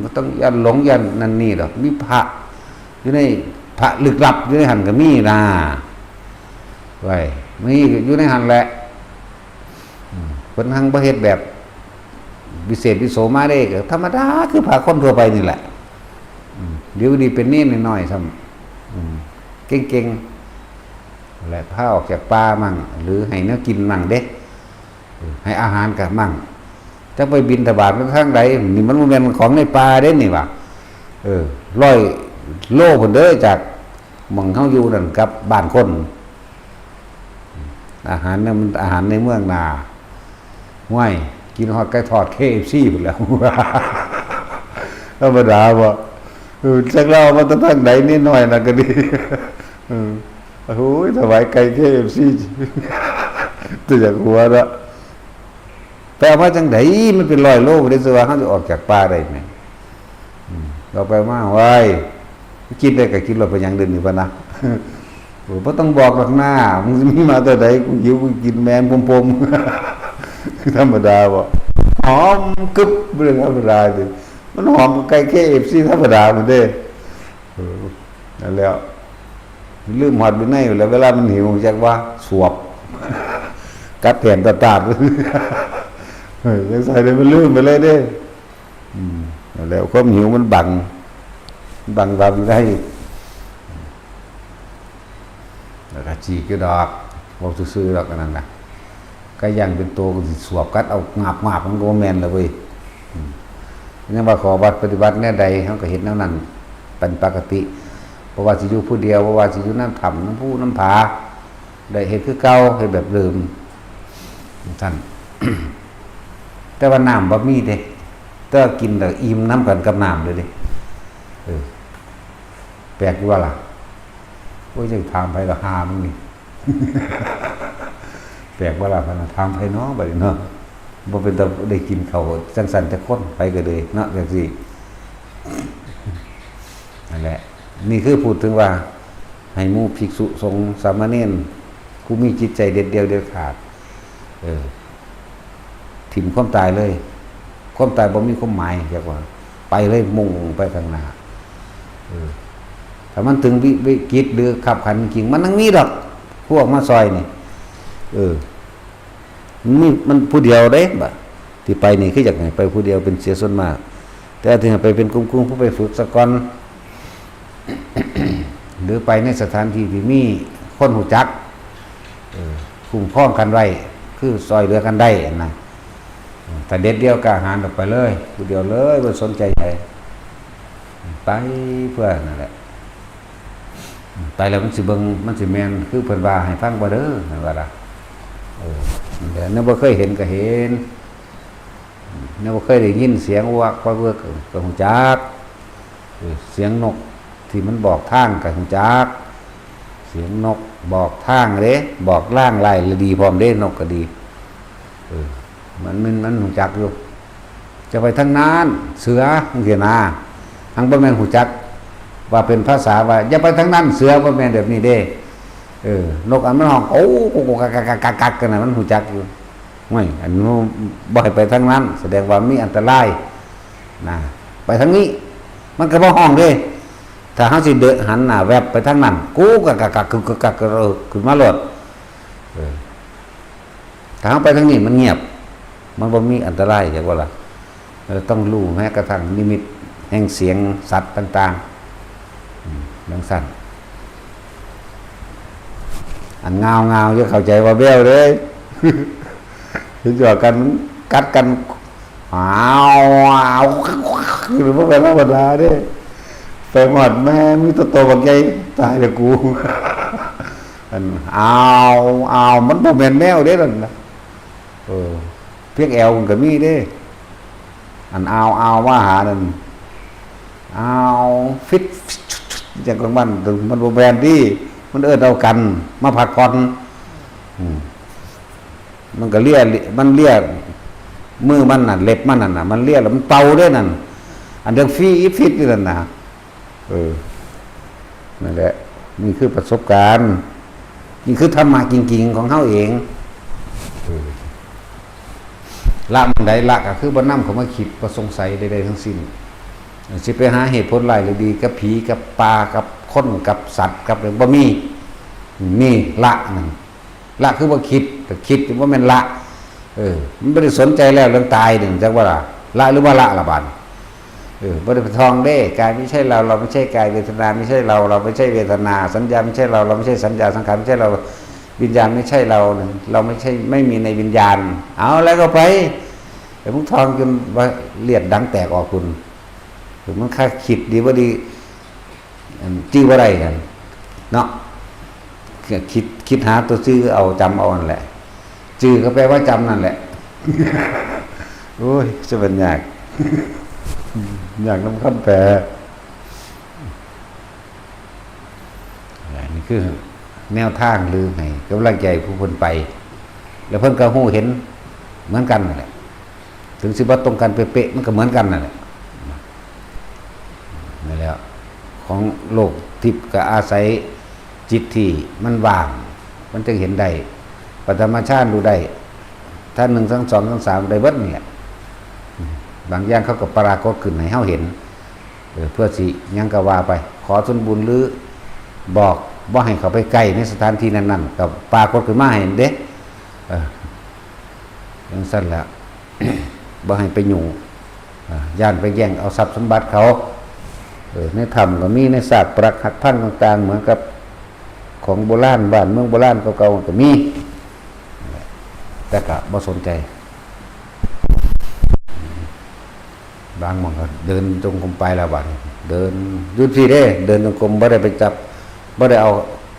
มันต้องยันหลงยันนั่นนี่ดอกมีพระอยู่ในพระลึกลับอยู่ในหันก็มีนะไว้มีอยู่ในหันแหละเพิ่นหังบ่เฮ็ดแบบวิเศษวิโสมาได้ก็ธรรมดาคือพระคนทั่วไปนี่แหละเดี๋ยวนี้เป็นเน้นน้อยๆซ้ำเก่งๆแหละพาออกจากป่ามั่งหรือให้แนวกินมั่งเด้ให้อาหารกับมั่งจะไปบินทบาททางใดนี่มันบ่แม่นของในป่าเด้นี่ว่ะ100 โลพุ่นเด้อจากหม่องเฮาอยู่นั่นกับบ้านคนอาหารเนี่ยมันอาหารในเมืองนาห้วยกินฮอดไก่ทอด KFC พุ่นแล้วธรรมดาบ่จักเรามาตั้งทางใดนิดหน่อยน่ะก็ดีโอ้โหถวายไก่ KFC ตัวจากหัวละแต่ว่าจังไดมันเป็น100 โลบ่ได้สิว่าเฮาจะออกจากป่าได้แม่เราไปมาไว้กินได้ก็กินแล้วไปหยังเดินนี่บ่นะบ่ต้องบอกหรอกหน้ามึงมีมาแต่ใดกูหิวกูกินแมงปมๆธรรมดาบ่หอมกึบเรื่องธรรมดาดิมันหอมไก่ KFC ธรรมดามันเด้นั่นแล้วลืมหอดไปไหนแล้วเวลามันหิวจักว่าสวบกัดแขนตาดยังใส่เลยมันลืมไปเลยเด้แล้วความหิวมันบังได้แล้วก็จีกดอกบอกซื่อๆดอกนั่นน่ะก็ยังเป็นตัวก็สิสวบกัดเอางาบมันก็บ่แม่นแล้วเว้ยยังว่าขอวัดปฏิบัติแน่ใดเฮาก็เห็นแนวนั้นเป็นปกติเพราะว่าสิอยู่ผู้เดียวเพราะว่าสิอยู่น้ำถ้ำน้ำผู้น้ำผาได้เฮ็ดคือเก่าเฮ็ดแบบเดิมท่าน แต่ว่าน้ำบ่มีเด้แต่กินแล้วอิ่มน้ำกันกับน้ำเลยเด้แปลกอยู่ว่าล่ะโอ้ยจะถามไปละหามึงนี่ ถ แปลกว่าล่ะพนักทำไผเนาะบัดนี้เนาะบ่เป็นตาได้กินข้าวจังซั่นแต่คนไปก็เลยเนาะจังซี่นั่นแหละนี่คือพูดถึงว่าให้หมู่ภิกษุสงฆ์สามเณรผู้มีจิตใจเด็ดเดียวเด็ดขาดถิ่มความตายเลยความตายบ่มีความหมายจักว่าไปเลยมุ่งไปข้างหน้าถ้ามันถึงวิกฤตหรือขับขันจริงมันทั้งนี้ดอกพวกมาซอยนี่มันผู้เดียวเด้บัดที่ไปนี่คือจากไหนไปผู้เดียวเป็นเสียส่วนมากแต่ถึงไปเป็นกลุ่มๆผู้ไปฝึกสะก่อน หรือไปในสถานที่ที่มีคนหูจักคุ้มครองกันไว้คือซอยเหลือกันได้นะแต่เด็ดเดียวกะหารออกไปเลยผู้เดียวเลยบ่สนใจใครไปเพื่อนั่นแหละไปแล้วมันสิเบิ่งมันสิแม่นคือเพิ่นว่าให้ฟังบ่เด้อนั่นว่าล่ะแต่เนื่อบ่เคยเห็นก็เห็นเนื่อบ่เคยได้ยินเสียงวักว่าเวิกก็ฮู้จักเสียงนกที่มันบอกทางก็ฮู้จักเสียงนกบอกทางเด้บอกล่างลายดีพร้อมเด้นกก็ดีมันฮู้จักอยู่จะไปทางนั้นเสือจังซี่นะทางบ่แม่นฮู้จักว่าเป็นภาษาว่าอย่าไปทางนั้นเสือบ่แม่นแบบนี้เด้นกอันมันห้องโอ้กกักกันน่ะมันฮู้จักอยู่ไม่อันนู้นบ่ให้ไปทางนั้นแสดงว่ามีอันตรายนะไปทางนี้มันก็บ่ห้องเด้ถ้าเฮาสิเดินหันหน้าแวบไปทางนั้นกูกักขึ้นมาโลดถ้าเฮาไปทางนี้มันเงียบมันบ่มีอันตรายจักว่าล่ะต้องรู้แม้กระทั่งนิมิตแห่งเสียงสัตว์ต่างๆดังสั่นอันเงาจะเข้าใจว่าเบี้ยวเลยถึงจะกันกัดกันหรือว่าเป็นธรรมดาเด้ไปหมดแม่มีตัวโตบักใหญ่ตายเลยกูอันมันบ่แม่นแมวเด้นั่นนะเพียงแอวมันก็มีเด้อันว่าหานั่นฟิตจากของมันบ่แม่นดิมันเอากันมาพักผ่อนมันก็เลี่ยมือมันน่ะเล็บมันน่ะมันเลี่ยแล้วมันเป่าด้วยนั่นอันเรื่องฟิตนี่นั่นนะนั่นแหละนี่คือประสบการณ์นี่คือธรรมะจริงๆของเฮาเองละมันใดละก็คือบ่นำเขามาคิดบ่สงสัยใดๆทั้งสิ้นสิไปหาเหตุผลหลายหรือดีกับผีกับปลากับคนกับสัตว์กับบ่มีนี่ละนั่นละคือบ่คิดแต่คิดว่ามันละมันบ่ได้สนใจแล้วเรื่องตายนึงจักว่าละหรือว่าละบาดบ่ได้ไปทองเด้กายไม่ใช่เราไม่ใช่กายเวทนาไม่ใช่เราไม่ใช่เวทนาสัญญาไม่ใช่เราไม่ใช่สัญญาสังขารไม่ใช่เราวิญญาณไม่ใช่เราไม่ใช่ไม่มีในวิญญาณเอาแล้วก็ไปแต่มึงทองจนว่าเลือดดังแตกออกคุณมันค่าคิดดีว่าดีจี้ว่าไรกันเนาะคิดหาตัวชื่อเอาจำเอานั่นแหละจื่อก็แปลว่าจำนั่นแหละโอ้ยจะเป็นอยากน้ำข้นแปรนี่คือแนวทางหรือไงกำลังใจผู้คนไปแล้วเพิ่นก็หู้เห็นเหมือนกันนั่นแหละถึงสิบ่ตรงกันเป๊ะๆมันก็เหมือนกันนั่นแหละนั่นแหละของโลกทิพย์ก็อาศัยจิตที่มันว่างมันจะเห็นได้ปฐมชาติดูได้ถ้า1 2 2 3ได้เบิดนี่แหละบางอย่างเขาก็ปรากฏขึ้นให้เฮาเห็นเพื่อสิยังก็ว่าไปขอส่วนบุญหรือบอกบ่ให้เขาไปใกล้ในสถานที่นั้นๆก็ปรากฏขึ้นมาให้เห็นเด้จังซั่นแหละ บ่ให้ไปยุ่งย่านไปแย่งเอาทรัพย์สมบัติเขาในธรรมก็มีในศาสตร์ปรักหักพังต่างๆเหมือนกับของโบราณบ้านเมืองโบราณเก่าๆก็มีแต่ก็บ่สนใจบางหม่องก็เดินจงกรมไปแล้วบัดเดินยุดที่เด้เดินจงกรมบ่ได้ไปจับบ่ได้เอา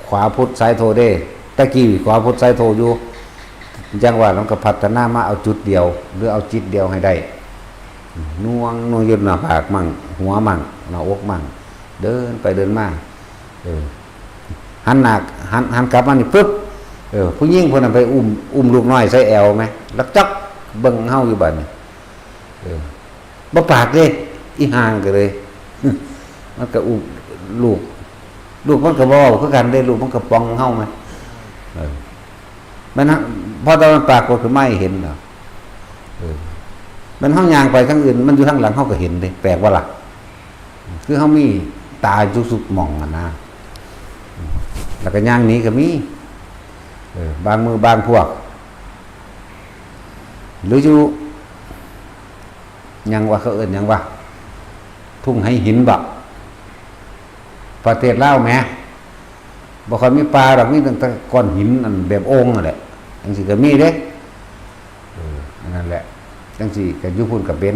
ขวาพุทธซ้ายโทเด้ตะกี้ขวาพุทธซ้ายโทอยู่จังว่ามันก็พัฒนามาเอาจุดเดียวหรือเอาจิตเดียวให้ได้น่วงยึดหน้าผากมั่งหัวมั่งหน้าอกมั่งเดินไปเดินมาหันหน้าหันกลับมานี่ปึ๊บ ผู้หญิงคนนั้นไปอุ้มลูกน้อยใส่แอวไหมลักจักเบิ่งเฮาอยู่บัดนี้บ่ปากเลยอีห่างกันเลย มันก็อุ้มลูกมันก็บ่เว้าคือกันได้ลูกมันก็ปองเฮาไหมมันพอตอนมันปรากฏขึ้นมาให้เห็นเนาะมันเฮาย่างไปทางอื่นมันอยู่ทางหลังเฮาก็เห็นเด้แปลกว่าล่ะคือเฮามีตาจุสุกหม่องนะแล้วก็ย่างนี้ก็มีบางมือบางพวกหรืออยู่ยังว่าเขาเอิ้นยังว่าทุ่งให้หินบ่ประเทศลาวแหมบ่ค่อยมีปลาดอกมีตั้งแต่ก้อนหินอันแบบโอ่งนั่นแหละจังซี่ก็มีเด้อันนั้นแหละจังซี่ก็อยู่พุ่นก็เป็น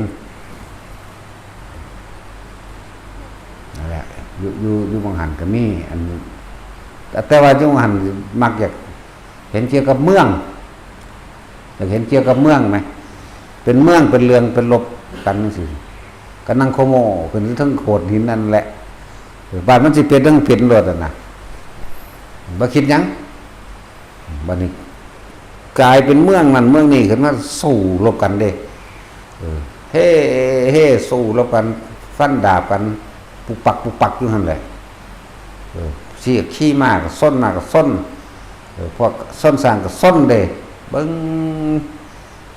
นั่นแหละอยู่บางหันก็มีอันแต่ว่าอยู่บางหันมักอยากเห็นเกี่ยวกับเมืองอยากเห็นเกี่ยวกับเมืองไหมเป็นเมืองเป็นเรืองเป็นลบกันจังซี่ก็นั่งโคโมขึ้นทั้งโขดหินนั่นแหละบ้านมันสิเป็นเรื่องเปลี่ยนรถน่ะบ่คิดหยังบัดนี้กลายเป็นเมืองนั่นเมืองนี้ขึ้นมาสู้รบกันเด้เฮ้สู้รบกันฟันดาบกันปุกปักอยู่นั่นแหละเสียขี้มากส้นมากส้นพวกส้นสร้างก็ส้นเด้เบิ่ง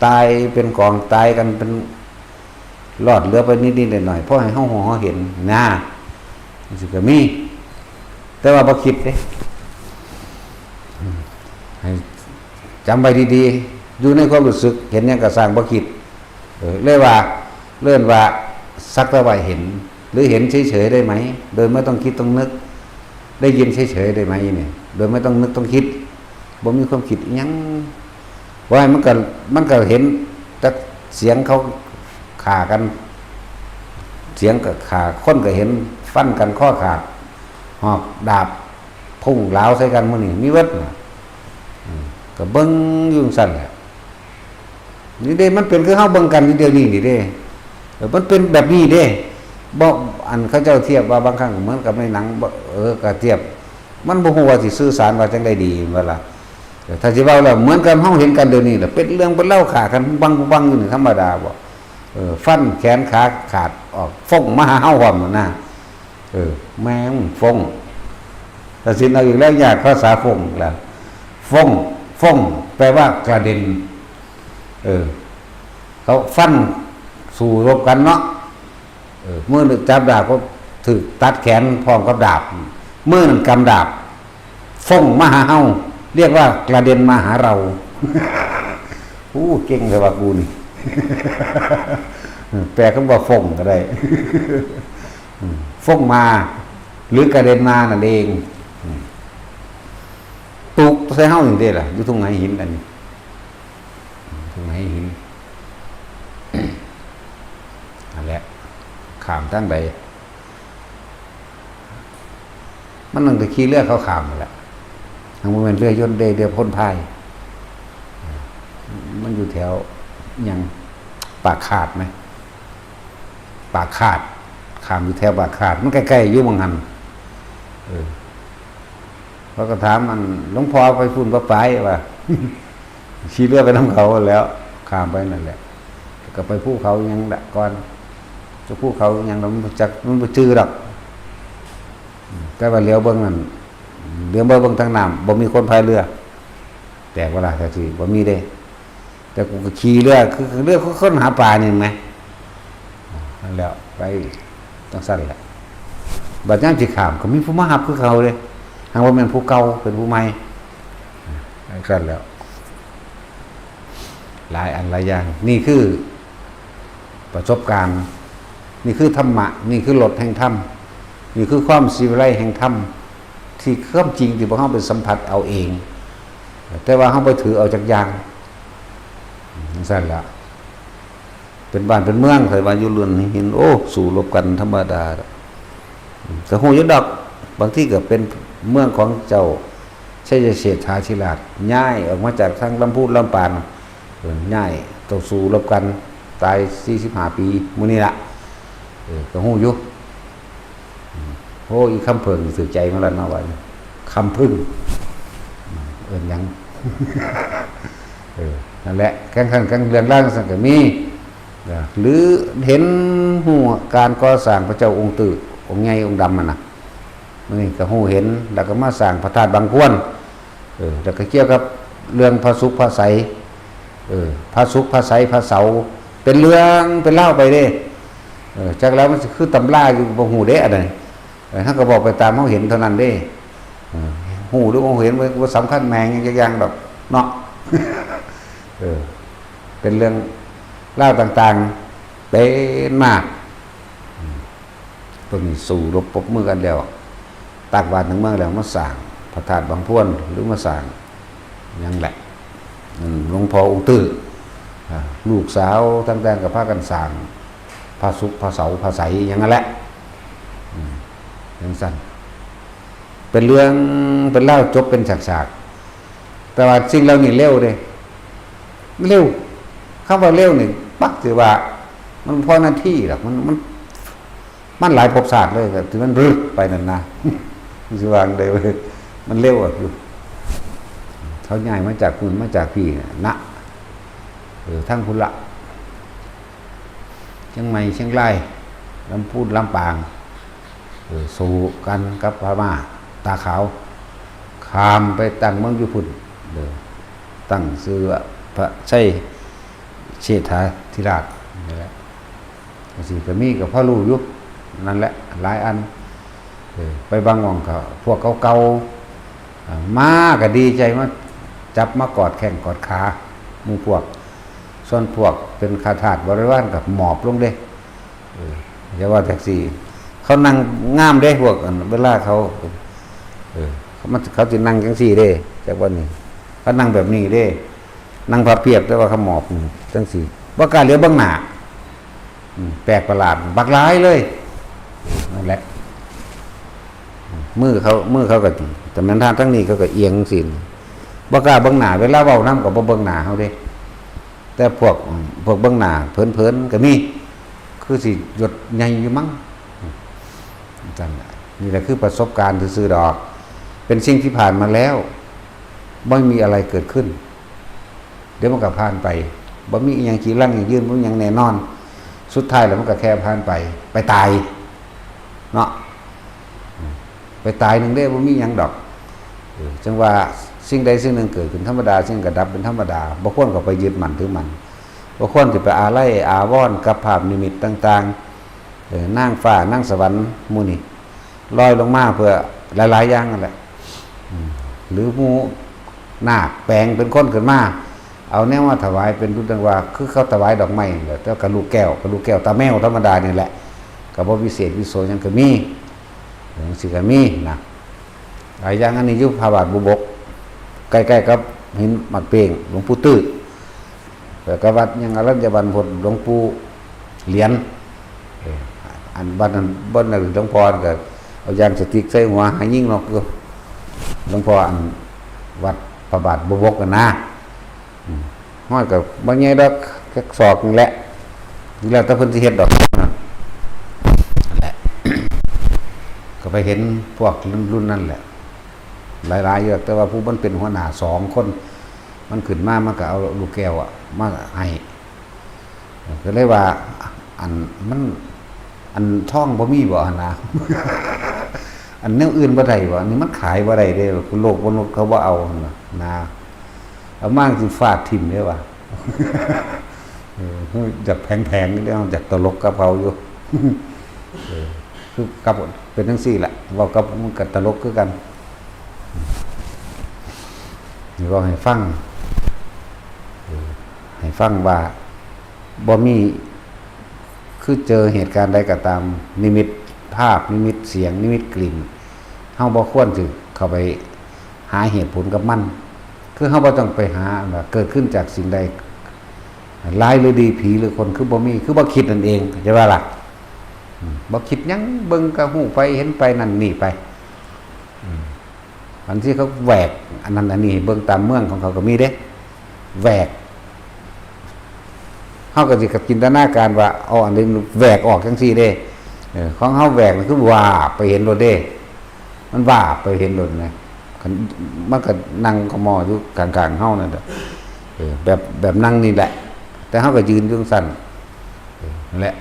ตายเป็นกองตายกันเป็นรอดเหลือไปนิดๆหน่อยๆเพราะให้เฮาเห็นนะสิก็มีแต่ว่าบ่คิดเด้ให้จำไว้ดีๆอยู่ในความรู้สึกเห็นหยังก็สร้างบ่คิดเลยว่าเลื่อนว่าสักแต่ว่าเห็นหรือเห็นเฉยๆได้ไหมโดยไม่ต้องคิดต้องนึกได้ยินเฉยๆได้ไหมเนี่ยโดยไม่ต้องนึกต้องคิดบ่มีความคิดอีหยังว่ามันก็เห็นแต่เสียงเขาฆ่ากันเสียงก็ฆ่าคนก็เห็นฟันกันข้อขาดหอกดาบพุ่งเหลาใส่กันมื้อนี้มีเบิดก็เบิ่งอยู่ซั่นแหละนี่เด้มันเป็นคือเฮาเบิ่งกันเดียวนี้นี่เด้มันเป็นแบบนี้เด้บ่อันเขาเจ้าเทียบว่าบางครั้งเหมือนกับในหนังก็เทียบมันบ่ฮู้ว่าสิสื่อสารว่าจังได๋ดีเวลาถ้าสิเว้าแล้วเหมือนกับเฮาเห็นกันเดี๋ยวนี้แหละเป็นเรื่องเป็นเล่าฆ่ากันบังอยู่นี่ธรรมดาบ่ฟันแขนขาขาดออกฟงมาหาเฮาพร้อมนะแม่งฟงถ้าสิเอาอีกแล้วยากภาษาฟงแล้วฟงแปลว่ากระเด็นเขาฟันสู้รบกันเนาะเมื่อจับดาบก็ถือตัดแขนพร้อมกับดาบเมื่อนั้นกำดาบฟงมาหาเฮาเรียกว่ากระเด็นมาหาเราเก่งเลยว่ากูนี่ แปลคำว่าฟงก็ได้ ฟงมาหรือกระเด็นมานั่นเองตุกใส่เฮาอย่างเดียวล่ะอยู่ตรงไหนหินอันนี้ตรงไหนหิน นั่นแหละขามทั้งใดมันนั่งแต่ขี่เรือเขาขามนั่นแหละทางมันเป็นเรือยนต์เรือพ่นพายมันอยู่แถวยังปากขาดไหมปากขาดขามอยู่แถวปากขาดมันใกล้ๆอยู่บางหันเขาก็ถามมันหลวงพ่อไปพุ่นพระปายว่า ขี่เรือไปน้ำเขาแล้วขามไปนั่นแหละก็ไปภูเขายังละก่อนจะภูเขายังเรามันบ่จื้อดอกแต่ว่าเลี้ยวเบิ่งนั่นเลี้ยวเบิ่งทางน้ำบ่มีคนพายเรือแต่เวลาก็สิบ่มีเด้แต่กูก็ขี่เรือคือเรือคนหาปลานี่มั้ยนั่นแหละไปจังซั่นแหละบัดยามสิข้ามก็มีผู้มารับคือเขาเด้หากว่าแม่นผู้เก่าเป็นผู้ใหม่จังซั่นแล้วหลายอันหลายอย่างนี่คือประสบการณ์นี่คือธรรมะนี่คือรสแห่งธรรมนี่คือความศิวิไลแห่งธรรมที่ความจริงที่พวกเฮาไปสัมผัสเอาเองแต่ว่าเฮาไปถือเอาจากอย่างจังซั่นล่ะเป็นบ้านเป็นเมืองเคยว่าอยู่เรือนเห็นสู้รบกันธรรมดาก็ฮู้อยู่ดอกบางทีก็เป็นเมืองของเจ้าชัยเชษฐาธิราชย้ายออกมาจากทางลำพูนลำปางย้ายต่อสู้รบกันตาย45ปีมื้อนี้ล่ะก็ฮู้อยู่อีคำเพิ่งสื่อใจมาแล้วเนาะว่าคำพึ่งหยัง นั่นแหละแข่งขันกันเรื่องร่างสังกมีหรือเห็นหัวการก่อสร้างพระเจ้าองค์ตื่องค์ใหญ่องค์ดำมันนะนี่ก็หูเห็นแล้วก็มาสร้างพระธาตุบางพวนแล้วก็เกี่ยวกับเรื่องพระสุขพระใสพระสุขพระใสพระเสาเป็นเรื่องเป็นเล่าไปเด้จากแล้วมันคือตำราอยู่บนหูเด้อะไรท่านก็บอกไปตามเขาเห็นเท่านั้นเด้หูหรือเขาเห็นว่าสำคัญแมงอย่างแบบเนาะเป็นเรื่องเล่าต่างๆเป็นมากตัวนี้สู่รบปบมือกันแล้วตากบาตรถึงเมืองแล้วมาสร้างพระธาตุบางพวนหรือมาสร้างยังแหละหลวงพ่อองค์ตื้อลูกสาวตั้งแต่กับพากันสร้างพระสุขพระเสาพระใสอย่างนั้นแหละอย่างสั้นเป็นเรื่องเป็นเล่าจบเป็นฉากๆแต่ว่าสิ่งเรานี่เร็วเลยเร็วคำว่าเร็วนี่ปักถือว่ามันพอหน้าที่หรอกมันหลายภพศาสตร์เลยแต่ถึงมันรึกไปนั่นนะสิวางได้เลยมันเร็วอ่ะอยู่เขาใหญ่มาจากคุณมาจากพี่นะทั้งพุละเชียงใหม่เชียงรายลำพูนลำปางสู่กันกับพม่าตาขาวขามไปตั้งเมืองยุพุนตั้งชื่อว่าพระชัยเชษฐาธิราชนี่แหละสิก็มีกับพ่อลูกยุบนั่นแหละหลายอันไปบางหม่องเขาพวกเก่าๆมาก็ดีใจมาจับมากอดแข้งกอดขาหมู่พวกส่วนพวกเป็นคาถาบริวารกับหมอบลงเด้อย่าว่าแท็กซี่เขานั่งงามเด้พวกเวลาเขาจะนั่งจังซี่เด้จากวันนี้เขานั่งแบบนี้เด้นั่งพับเพียบแต่ว่าเขาหมอบจังซี่บ่กล้าเหลียวเบิ่งหน้าแปลกประหลาดบักหลายเลยนั่นแหละมือเขาก็แต่แม่นทางทั้งนี้เขาก็เอียงสิบ่กล้าเบิ่งหน้าเวลาเว้านำก็บ่เบิ่งหน้าเฮาเด้แต่พวกเบิ่งหน้าเพิ่นๆก็มีคือสิหยดใหญ่อยู่มั้งจังนี่แหละคือประสบการณ์ซื่อๆดอกเป็นสิ่งที่ผ่านมาแล้วไม่มีอะไรเกิดขึ้นเดี๋ยวมันก็ผ่านไปบ่มีอีหยังขี้ลั่งอย่างยืนบ่มีหยังแน่นอนสุดท้ายแล้วมันก็แค่ผ่านไปตายเนาะไปตายนึงได้บ่มีหยังดอกจังว่าสิ่งใดสิ่งหนึ่งเกิดขึ้นธรรมดาสิ่งก็ดับเป็นธรรมดาบ่ควรก็ไปยึดมั่นถือมันบ่ควรสิไปอาลัยอาวรณ์กับภาพนิมิตต่างๆนางฟ้านางสวรรค์หมู่นี่ลอยลงมาเพื่อหลายๆอย่างนั่นแหละหรือหมู่นาคแปลงเป็นคนขึ้นมาเอาแนวว่าถวายเป็นรูปดังว่าคือเขาถวายดอกไม้แล้วก็ลูกแก้วตาแมวธรรมดานี่แหละก็บ่วิเศษวิโสหยังก็มีอย่างสิก็มีนะหลายอย่างอันนี้อยู่พระบาทบุบกใกล้ๆกับหินหมักเป่งหลวงปู่ตื้อแล้วก็วัดยังอรัญญบัณฑิตหลวงปู่เหรียญอันบ้านนั้นบ้านนั้นหลวงพ่อก็เอายางสติ๊กใส่หัวให้ยิ่งเนาะคือหลวงพ่ออันวัดพระบาทบุบกกันนะห้อยกับบางแง่ดอกแค่ศอกนี่แหละนี่แหละแต่เพิ่นสิเฮ็ดดอกนั่นแหละก็ไปเห็นพวกรุ่นนั่นแหละหลายๆเยอะแต่ว่าผู้มันเป็นหัวหน้า2คนมันขึ้นมามันก็เอาลูกแก้วมาให้ก็เลยว่าอันมันอันท่องบ่มีบ่หั่นนะ อันแนวอื่นบ่ได้บ่อันนี้มันขายบ่ได้เด้โลกบ่โลกเขาบ่เอานะเอามากสิฟาดทิ่มเด้ว่าจากแพงๆนี่เรื่องจากตลกกับเขาอยู่คือกับเป็นจังซี่แหละเว้ากับมันก็ตลกคือกันนี่ก็ให้ฟังว่าบ่มีคือเจอเหตุการณ์ใดก็ตามนิมิตภาพนิมิตเสียงนิมิตกลิ่นเฮาบ่ควรสิเข้าไปหาเหตุผลกับมันคือเฮาบ่ต้องไปหาว่าเกิดขึ้นจากสิ่งใดร้ายหรือดีผีหรือคนคือบ่มีคือบ่คิดนั่นเองใช่ป่ะล่ะบ่คิดหยังเบิ่งก็ฮู้ไปเห็นไปนั่นนี่ไปอันที่เขาแหวกอันนั้นอันนี้เบิ่งตามเมืองของเขาก็มีเด้แหวกเฮาก็สิกับจินตนาการว่าอ๋ออันนี้แหวกออกจังซี่เด้ของเฮาแหวกมันคือว่าไปเห็นโลดเด้มันว่าไปเห็นโลดนะ มันก็นั่งขมออยู่กลางๆเฮานั่นแหละแบบนั่งนี่แหละแต่เฮาก็ยืนอยู่สั่นนั่นแหละ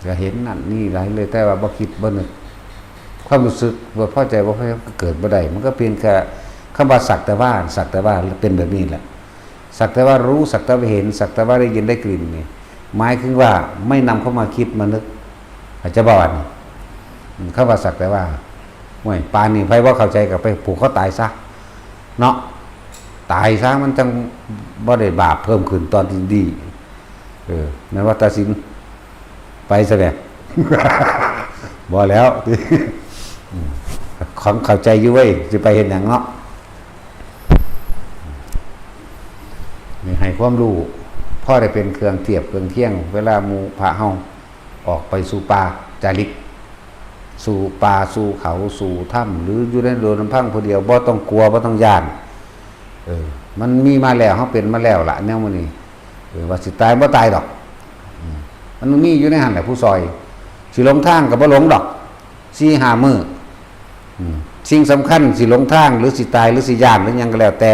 ก็เห็นนั่นนี่หลายเลยแต่ว่าบ่คิดบ่นึกความรู้สึกบ่พอใจบ่พอใจก็เกิดบ่ได้มันก็เพียงแค่คำว่าสักแต่ว่าเป็นแบบนี้แหละสักแต่ว่ารู้สักแต่ว่าเห็นสักแต่ว่าได้ยินได้กลิ่นนี่หมายถึงว่าไม่นำเข้ามาคิดมานึกอาจจะบ่นี่คำว่าสักแต่ว่าห่วยปานนี่ไผบ่เข้าใจก็ไปผูกเขาตายซะเนาะตายซะมันจังบ่ได้บาปเพิ่มขึ้นตอนที่ดีแม้ว่าตัดสินไปซะแหละ บ่แล้วของเข้าใจอยู่เว้ยสิไปเฮ็ดหยังเนาะนี่ให้ความรู้พ่อได้เป็นเครื่องเทียบเครื่องเที่ยงเวลาหมู่พระเฮาออกไปสู่ป่าจาริกสู่ป่าสู่เขาสู่ถ้ำหรืออยู่ในโดนลำพังผู้เดียวบ่ต้องกลัวบ่ต้องย่านมันมีมาแล้วเฮาเป็นมาแล้วล่ะแนวมื้อนี้ว่าสิตายบ่ตายดอกมันมีอยู่ในหั่นแหละผู้ซอยสิหลงทางก็บ่หลงดอก4-5 มื้อสิ่งสำคัญสิหลงทางหรือสิตายหรือสิย่านหรือหยังก็แล้วแต่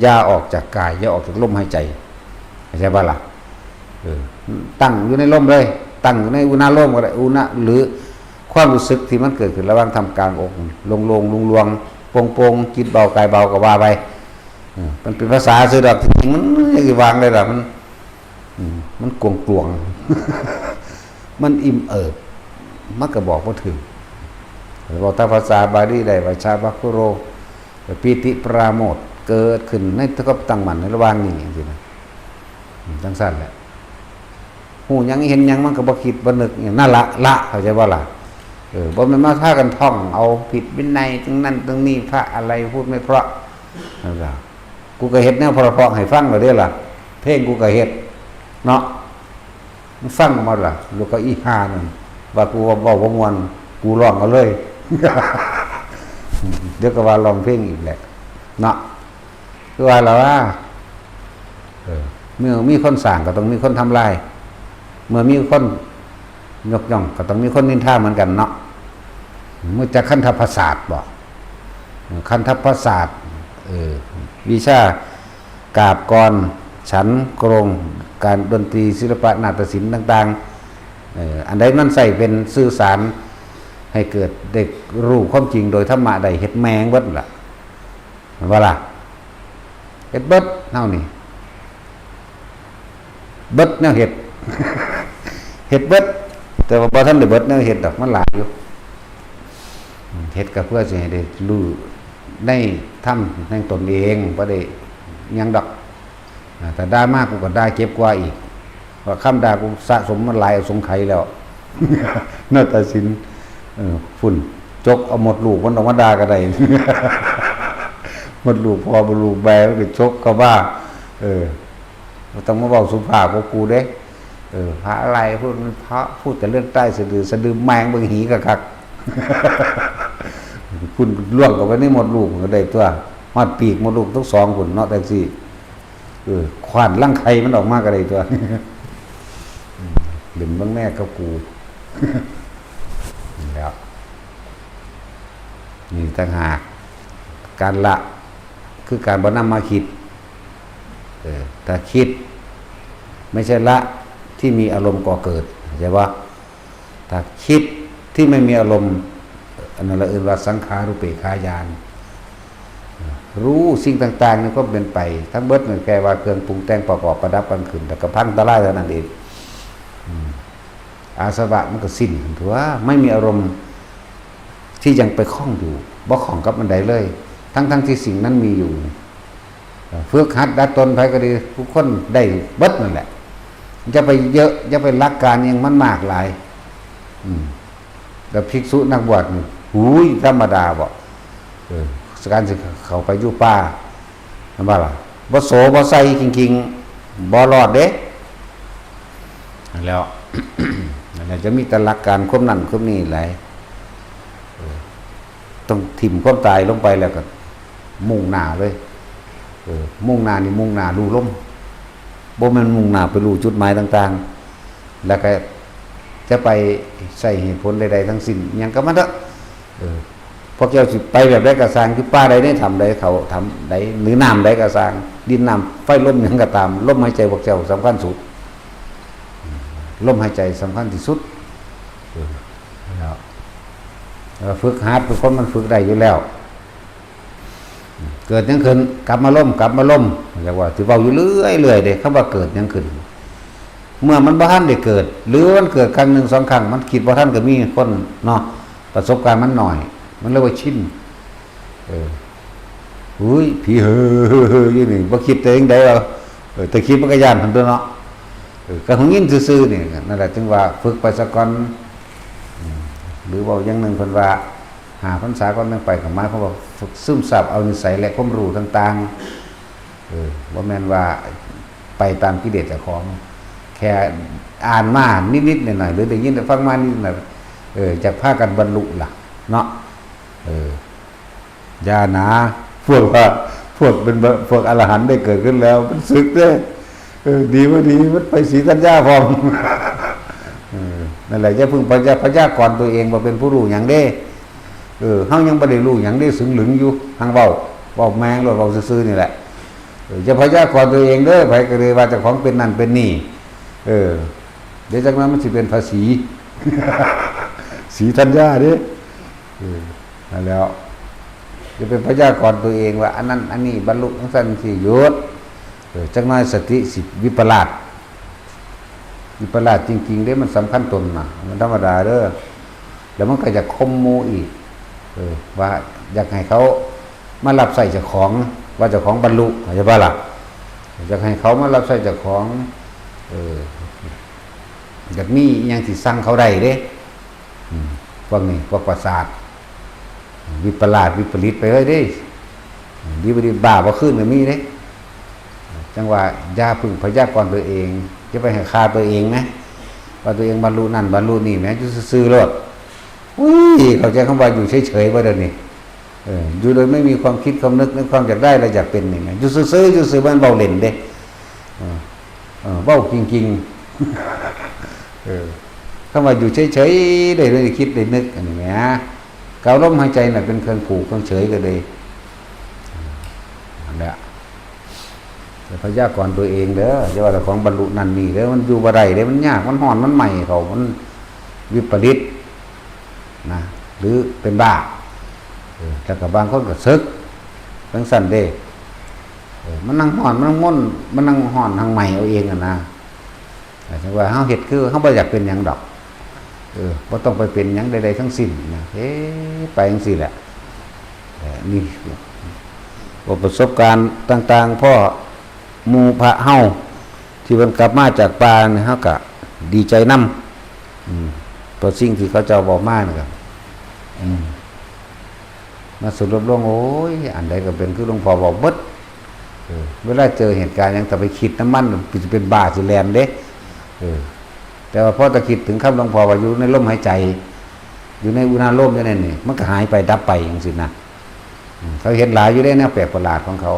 อย่าออกจากกายอย่าออกจากลมหายใจเข้าใจบ่ล่ะตั้งอยู่ในลมเลยตั้งอยู่ในอุณาโลมก็ได้อุณาหรือความรู้สึกที่มันเกิดขึ้นระหว่างทำกลางอกลงลวงโปงจิตเบากายเบาก็ว่าไปมันเป็นภาษาซื่อดอกจริงๆมันไม่ได้วางได้หรอกมันกวงมันอิ่มเอิบมันก็บอกบ่ถึงบอกตามภาษาบาลีได้ว่าชาบัคคุโรปีติปราโมทย์เกิดขึ้นในตะกับตั้งมั่นในระหว่างนี้จังซี่นะจังซั่นแหละฮู้หยังเห็นหยังมันก็บ่คิดบ่นึกอย่างนั่นละเข้าใจบ่ล่ะบ่แม่นมาพากันท่องเอาผิดวินัยตรงนั้นตรงนี้พระอะไรพูดไม่เพราะนั่นล่ะกูก็เฮ็ดแนวเพราะๆให้ฟังแล้วเด้อล่ะเพลงกูก็เฮ็ดเนาะมันฟังมาล่ะลูกก็อีห่านั่นว่ากูเว้าบ่ม่วนกูร้องเอาเลย เดี๋ยวก็ว่าร้องเพลงอีกแหละเนาะคือว่าแล้วว่าเมื่อมีคนสร้างก็ต้องมีคนทำลายเมื่อมีคนยกย่องก็ต้องมีคนนินทาเหมือนกันเนาะเมื่อจะคันธประสาทบ่คันธประสาทวิชากาบกรฉันกรงการดนตรีศิลปะนาฏศิลป์ต่างๆอันใดมันใส่เป็นสื่อสารให้เกิดเด็กรู้ความจริงโดยธรรมะใดเฮ็ดแมงเบิดล่ะว่าล่ะเฮ็ดเบิดเฮานี่เบิดแนวเฮ็ด เฮ็ดเบิดแต่ว่าบ่ทันได้เบิดแนวเฮ็ดดอกมันหลายอยู่เฮ็ดก็เพื่อสิให้ได้รู้ได้ทำในตนเองบ่ได้หยังดอกแต่ด่ามากกูก็ด่าเก็บกว่าอีกว่าคำด่ากูสะสมมันหลายสงไขแล้ว นาฏศิลป์ฝุ่นจกเอาหมดลูกมันออกมาด่าก็ได้ หมดลูกพอบ่ลูกแบมันก็ชกก็ว่าบ่ต้องมาเว้าสุภาพกับกูเด้พระอะไรพูดพระพูดแต่เรื่องใต้สะดือแมงเบิ่งหีคักๆฝุ่นล่วงเข้าไปในหมดลูกก็ได้ตัวฮอดปีกหมดลูกทั้ง2ฝุ่นเนาะแต่สิขวานรังไข่มันออกมาก็ได้ตัว เล่นเบิ่งแม่กับกู แล้วนี่ต่างหากการละคือการบ่นำมาคิดถ้าคิดไม่ใช่ละที่มีอารมณ์ก่อเกิดใช่ป่ะถ้าคิดที่ไม่มีอารมณ์อันนั้นละว่าสังขารุปเปขายานรู้สิ่งต่างๆนี่ก็เป็นไปทั้งเบิดเหมือนแกว่าเครื่องปรุงแต่งประกอบประดับกันขึ้นแต่กระพังตะไลเท่านั้นเองอาสวะมันก็สิ้นถือว่าไม่มีอารมณ์ที่ยังไปคล้องอยู่บ่คล้องกับมันใดเลยทั้งที่สิ่งนั้นมีอยู่ฝึกหัดดัดตนไปก็ดีทุกคนได้เบิดนั่นแหละจะไปเยอะจะไปรักการยังมันมากหลายแล้วภิกษุนักบวชนี่หูยธรรมดาบ่การสิเข้าไปอยู่ป่าทำว่าล่ะบ่โสบ่ใส่จริงๆบ่รอดเด้แล้ว นั่นจะมีแต่หลักการควบนั่นควบนี่หลายต้องถิ่มความตายลงไปแล้วก็มุ่งหน้าเลยมุ่งหน้านี่มุ่งหน้ารู้ลมบ่แม่นมุ่งหน้าไปรู้จุดหมายต่างๆแล้วก็จะไปใส่เหตุผลใดๆทั้งสิ้นหยังก็มันเถอะ พวกเจ้าสิไปแบบใดก็สร้างคือป้าใดได้ทำใดเขาทำใดหรือน้ำใดก็สร้างดินน้ำไฟลมหยังก็ตามลมหายใจพวกเจ้าสำคัญสุดลมหายใจสำคัญที่สุดแล้วฝึกหัดทุกคนมันฝึกได้อยู่แล้วเกิดยังขึ้นกลับมาล่มเรียกว่าที่เว้าอยู่เรื่อยเด้คำว่าเกิดยังขึ้นเมื่อมันบ่ทันได้เกิดหรือมันเกิดครั้งหนึ่ง2ครั้งมันคิดบ่ทันก็มีคนเนาะประสบการณ์มันหน่อยมันเรียกว่าชินอุ้ยผีเฮ้ออยู่นี่บ่คิดแต่จังได๋ว่าแต่คิดมันก็ย่านหั่นตัวเนาะก็หงยินซื่อๆนี่นั่นแหละจึงว่าฝึกไปซะก่อนหรือว่าอย่างนึงเพิ่นว่าหาพรรษาก่อนนึงไปก็หมายความว่าฝึกซึมซับเอานิสัยและความรู้ต่างๆบ่แม่นว่าไปตามกิเลสเจ้าของแค่อ่านมานิดๆหน่อยๆหรือได้ยินได้ฟังมานิดหน่อยจะพากันบรรลุล่ะเนาะอย่าหนาพวกเป็นพวกอรหันต์ได้เกิดขึ้นแล้วมันสึกเด้ดีบ่ดีมันไปสีกัญญาพร้อมนั่นแหละจะพึ่งพยากรณ์ตัวเองว่าเป็นผู้รู้หยังเด้เฮายังบ่ได้รู้หยังเด้สึงหลึงอยู่ทางเว้าแมงเว้าซื่อๆนี่แหละจะพยากรณ์ตัวเองเด้อไผก็เลยว่าเจ้าของเป็นนั่นเป็นนี่เดี๋ยวจากนั้นมันสิเป็นภาษีสีธัญญาเด้นั่นแล้วจะเป็นพยากรณ์ตัวเองว่าอันนั้นอันนี้บรรลุจังซั่นสิหยุดจักหน่อยสติสิวิปลาสจริงๆเด้มันสำคัญตนน่ะมันธรรมดาเด้อแล้วมันก็จะคมโมอีกว่าอยากให้เขามารับใส่เจ้าของว่าเจ้าของบรรลุเข้าใจบ่ล่ะอยากให้เขามารับใส่เจ้าของอยากมีอย่างที่สั่งเขาได้เด้พวกนี้พวกประสาทวิปลาสวิปริตไปเฮ้ยเด้ดีบ่ดีบ้าบ่ขึ้นก็มีเด้จังว่าอย่าพึ่งพยากรณ์ตัวเองจะไปให้ฆ่าตัวเองนะว่าตัวเองบรรลุนั่นบรรลุนี่แม้อยู่ซื่อๆโลดอุ้ยเข้าใจคำว่าอยู่เฉยๆบ่เด้อนี่อยู่โดยไม่มีความคิดความนึกนึกความอยากได้และอยากเป็นนี่แหมอยู่ซื่อๆอยู่ซื่อมันเว้าเล่นเด้เว้าจริงๆคำว่าอยู่เฉยๆได้คิดได้นึกอันนี้แหมกาวลมหายใจน่ะเป็นเครื่องผูกเครื่องเฉยก็เลยนั่นแหละพยากรณ์ตัวเองเด้ออย่าว่าแต่ของบรรลุนั่นนี่เด้อมันอยู่บ่ได้เด้มันยากมันร้อนมันใหม่เขามันวิปริตนะหรือเป็นบ้าแต่กับบางคนก็ซึกจังซั่นเด้มันนั่งร้อนมันนั่งม่นมันนั่งร้อนทางใหม่เอาเองอ่ะนะแต่ว่าเฮาเฮ็ดคือเฮาบ่อยากเป็นหยังดอกบ่ต้องไปเป็นหยังใดๆทั้งสิ้นนะไปจังซี่แหละนี่ประสบการณ์ต่างๆพ่อหมู่พระเฮาที่มันกลับมาจากป่าเนี่ยเฮาก็ดีใจนำตัวสิ่งที่เขาเจ้าบอกมานะครับมาสุดรบลงโอ้ยอันใดก็เป็นคือหลวงพ่อบอกเบิดเวลาเจอเหตุการณ์ยังแต่ไปคิดน้ำมันจะเป็นบ้าสิแลนเด้แต่ว่าพอตะคิดถึงคำหลวงพ่อว่าอยู่ในลมหายใจอยู่ในอุณาโลมอย่างนั้นนี่มันก็หายไปดับไปจังซี่นะเขาเห็นหลายอยู่ได้แนวแปลกประหลาดของเขา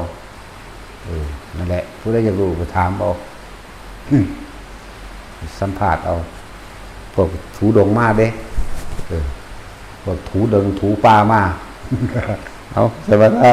นั่นแหละผู้ใดอยากรู้ไปถามเอาสัมภาษณ์เอาพวกถูดงมาเด้พวกถูดงถูป่ามาเอาสวัสดี